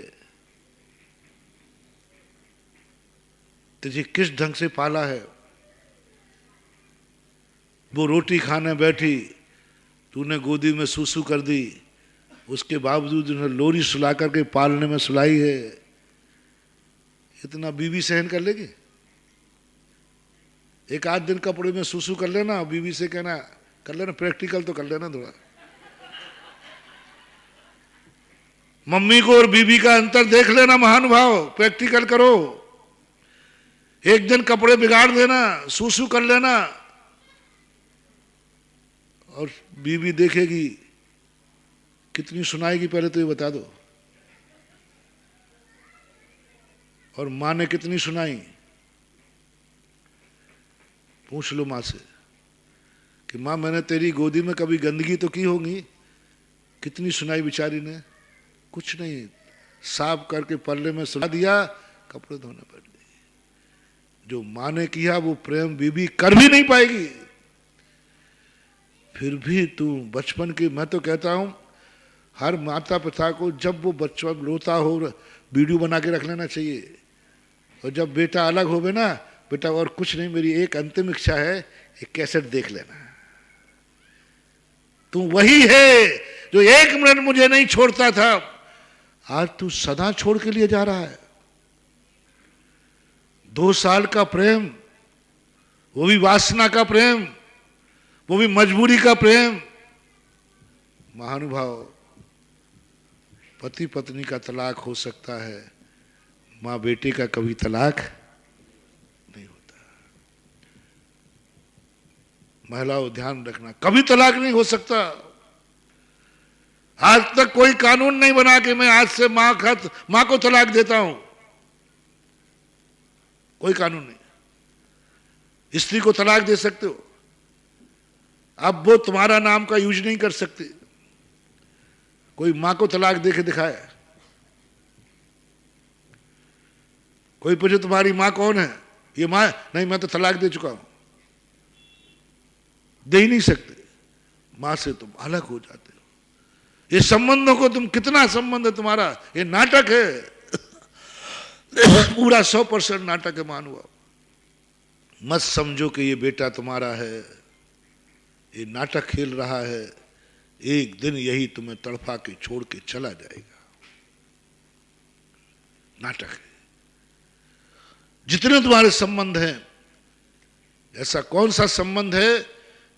S1: तुझे किस ढंग से पाला है, वो रोटी खाने बैठी, तूने गोदी में सूसू कर दी, उसके बावजूद उन्हें लोरी सुला करके पालने में सुलाई है। इतना बीवी सहन कर लेगी? एक आध दिन कपड़े में सूसू कर लेना, बीवी से कहना कर लेना, प्रैक्टिकल तो कर लेना थोड़ा। मम्मी को और बीवी का अंतर देख लेना महानुभाव, प्रैक्टिकल करो। एक दिन कपड़े बिगाड़ देना, सूसू कर लेना, और बीवी देखेगी कितनी सुनाएगी पहले तो ये बता दो। और माँ ने कितनी सुनाई? पूछ लो माँ से कि माँ मैंने तेरी गोदी में कभी गंदगी तो की होगी? कितनी सुनाई बेचारी ने? कुछ नहीं, साफ करके पल्ले में सुला दिया, कपड़े धोने पड़ गए। जो माँ ने किया वो प्रेम बीबी कर भी नहीं पाएगी। फिर भी तू बचपन की, मैं तो कहता हूं हर माता पिता को जब वो बच्चा रोता हो वीडियो बना के रख लेना चाहिए। और जब बेटा अलग होवे ना, बेटा और कुछ नहीं, मेरी एक अंतिम इच्छा है, एक कैसेट देख लेना, तू वही है जो एक मिनट मुझे नहीं छोड़ता था, आज तू सदा छोड़ के लिए जा रहा है। 2 साल का प्रेम, वो भी वासना का प्रेम, वो भी मजबूरी का प्रेम। महानुभाव, पति पत्नी का तलाक हो सकता है, माँ बेटे का कभी तलाक नहीं होता। महिलाओं ध्यान रखना, कभी तलाक नहीं हो सकता। आज तक कोई कानून नहीं बना कि मैं आज से माँ को तलाक देता हूं, कोई कानून नहीं। स्त्री को तलाक दे सकते हो, अब वो तुम्हारा नाम का यूज नहीं कर सकते। कोई मां को तलाक दे के दिखाए? कोई पूछे तुम्हारी मां कौन है? ये मां नहीं, मैं तो तलाक दे चुका हूं। दे ही नहीं सकते, मां से तुम अलग हो जाते हो। ये संबंधों को तुम, कितना संबंध है तुम्हारा, ये नाटक है। पूरा 100% नाटक है। मानुआ, मत समझो कि ये बेटा तुम्हारा है, ये नाटक खेल रहा है। एक दिन यही तुम्हें तड़पा के छोड़ के चला जाएगा। नाटक है। जितने तुम्हारे संबंध हैं, ऐसा कौन सा संबंध है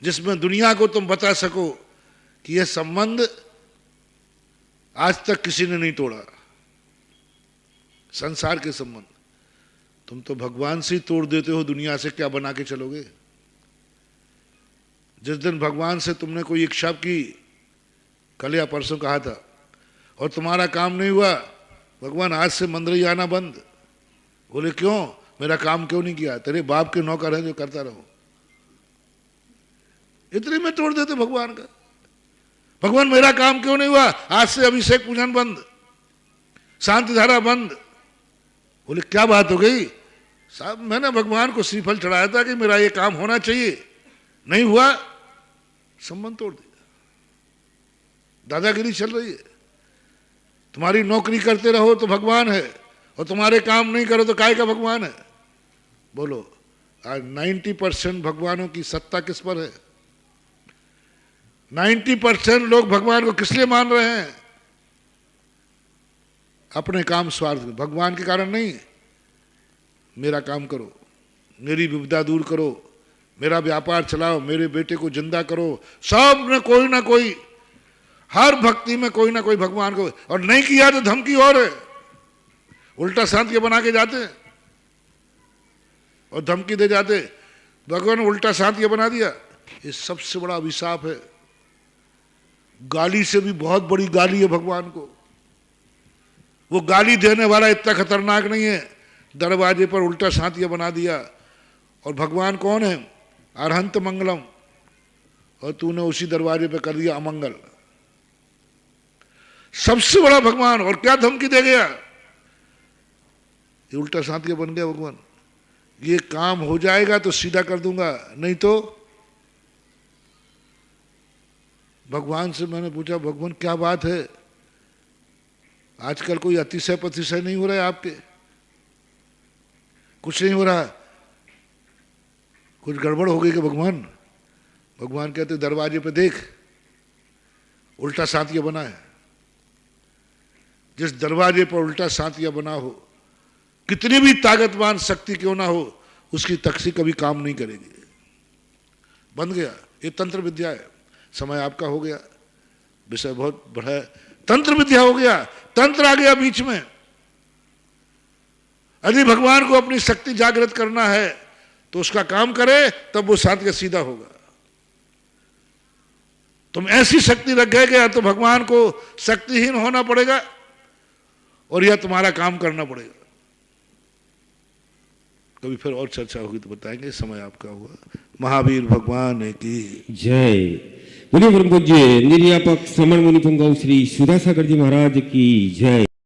S1: जिसमें दुनिया को तुम बता सको कि यह संबंध आज तक किसी ने नहीं तोड़ा? संसार के संबंध तुम तो भगवान से ही तोड़ देते हो, दुनिया से क्या बना के चलोगे? जिस दिन भगवान से तुमने कोई इच्छा की, कल या परसों कहा था, और तुम्हारा काम नहीं हुआ, भगवान आज से मंदिर ही आना बंद। बोले क्यों? मेरा काम क्यों नहीं किया? तेरे बाप के नौकर है जो करता रहो। इतने में तोड़ देते भगवान का। भगवान मेरा काम क्यों नहीं हुआ? आज से अभिषेक पूजन बंद, शांति धारा बंद। बोले क्या बात हो गई? साहब मैंने भगवान को श्रीफल चढ़ाया था कि मेरा ये काम होना चाहिए, नहीं हुआ, संबंध तोड़ दिया। दादागिरी चल रही है। तुम्हारी नौकरी करते रहो तो भगवान है, और तुम्हारे काम नहीं करो तो काय का भगवान है? बोलो, आज 90% भगवानों की सत्ता किस पर है? 90% लोग भगवान को किस लिए मान रहे हैं? अपने काम स्वार्थ, भगवान के कारण नहीं। मेरा काम करो, मेरी विपदा दूर करो, मेरा व्यापार चलाओ, मेरे बेटे को जिंदा करो। सब में कोई ना कोई, हर भक्ति में कोई ना कोई भगवान को, और नहीं किया तो धमकी और है, उल्टा शांत के बना के जाते और धमकी दे जाते। भगवान उल्टा शांत के बना दिया। ये सबसे बड़ा अभिशाप है। गाली से भी बहुत बड़ी गाली है भगवान को। वो गाली देने वाला इतना खतरनाक नहीं है, दरवाजे पर उल्टा शांतिया बना दिया। और भगवान कौन है? अरहंत मंगलम, और तूने उसी दरवाजे पे कर दिया अमंगल। सबसे बड़ा भगवान, और क्या धमकी दे गया? ये उल्टा शांतिया बन गया भगवान। ये काम हो जाएगा तो सीधा कर दूंगा, नहीं तो। भगवान से मैंने पूछा, भगवान क्या बात है? आजकल कोई अतिशय प्रतिशय नहीं हो रहा है आपके? कुछ नहीं हो रहा? कुछ गड़बड़ हो गई कि भगवान? भगवान कहते दरवाजे पे देख, उल्टा सातिया बना है। जिस दरवाजे पर उल्टा सातिया बना हो, कितनी भी ताकतवान शक्ति क्यों ना हो, उसकी तख्ती कभी काम नहीं करेगी। बंद गया। ये तंत्र विद्या है। समय आपका हो गया, विषय बहुत बड़ा है। तंत्र विद्या हो गया, तंत्र आ गया बीच में। यदि भगवान को अपनी शक्ति जागृत करना है तो उसका काम करे, तब वो सातिया सीधा होगा। तुम ऐसी शक्ति रख गए कि या तो भगवान को शक्तिहीन होना पड़ेगा और या तुम्हारा काम करना पड़ेगा। कभी फिर और चर्चा होगी तो बताएंगे। समय आपका हुआ। महावीर भगवान की
S2: जय। बोलिए परम पूज्य निर्यापक श्रमण मुनि पुंगव श्री सुधासागर जी महाराज की जय।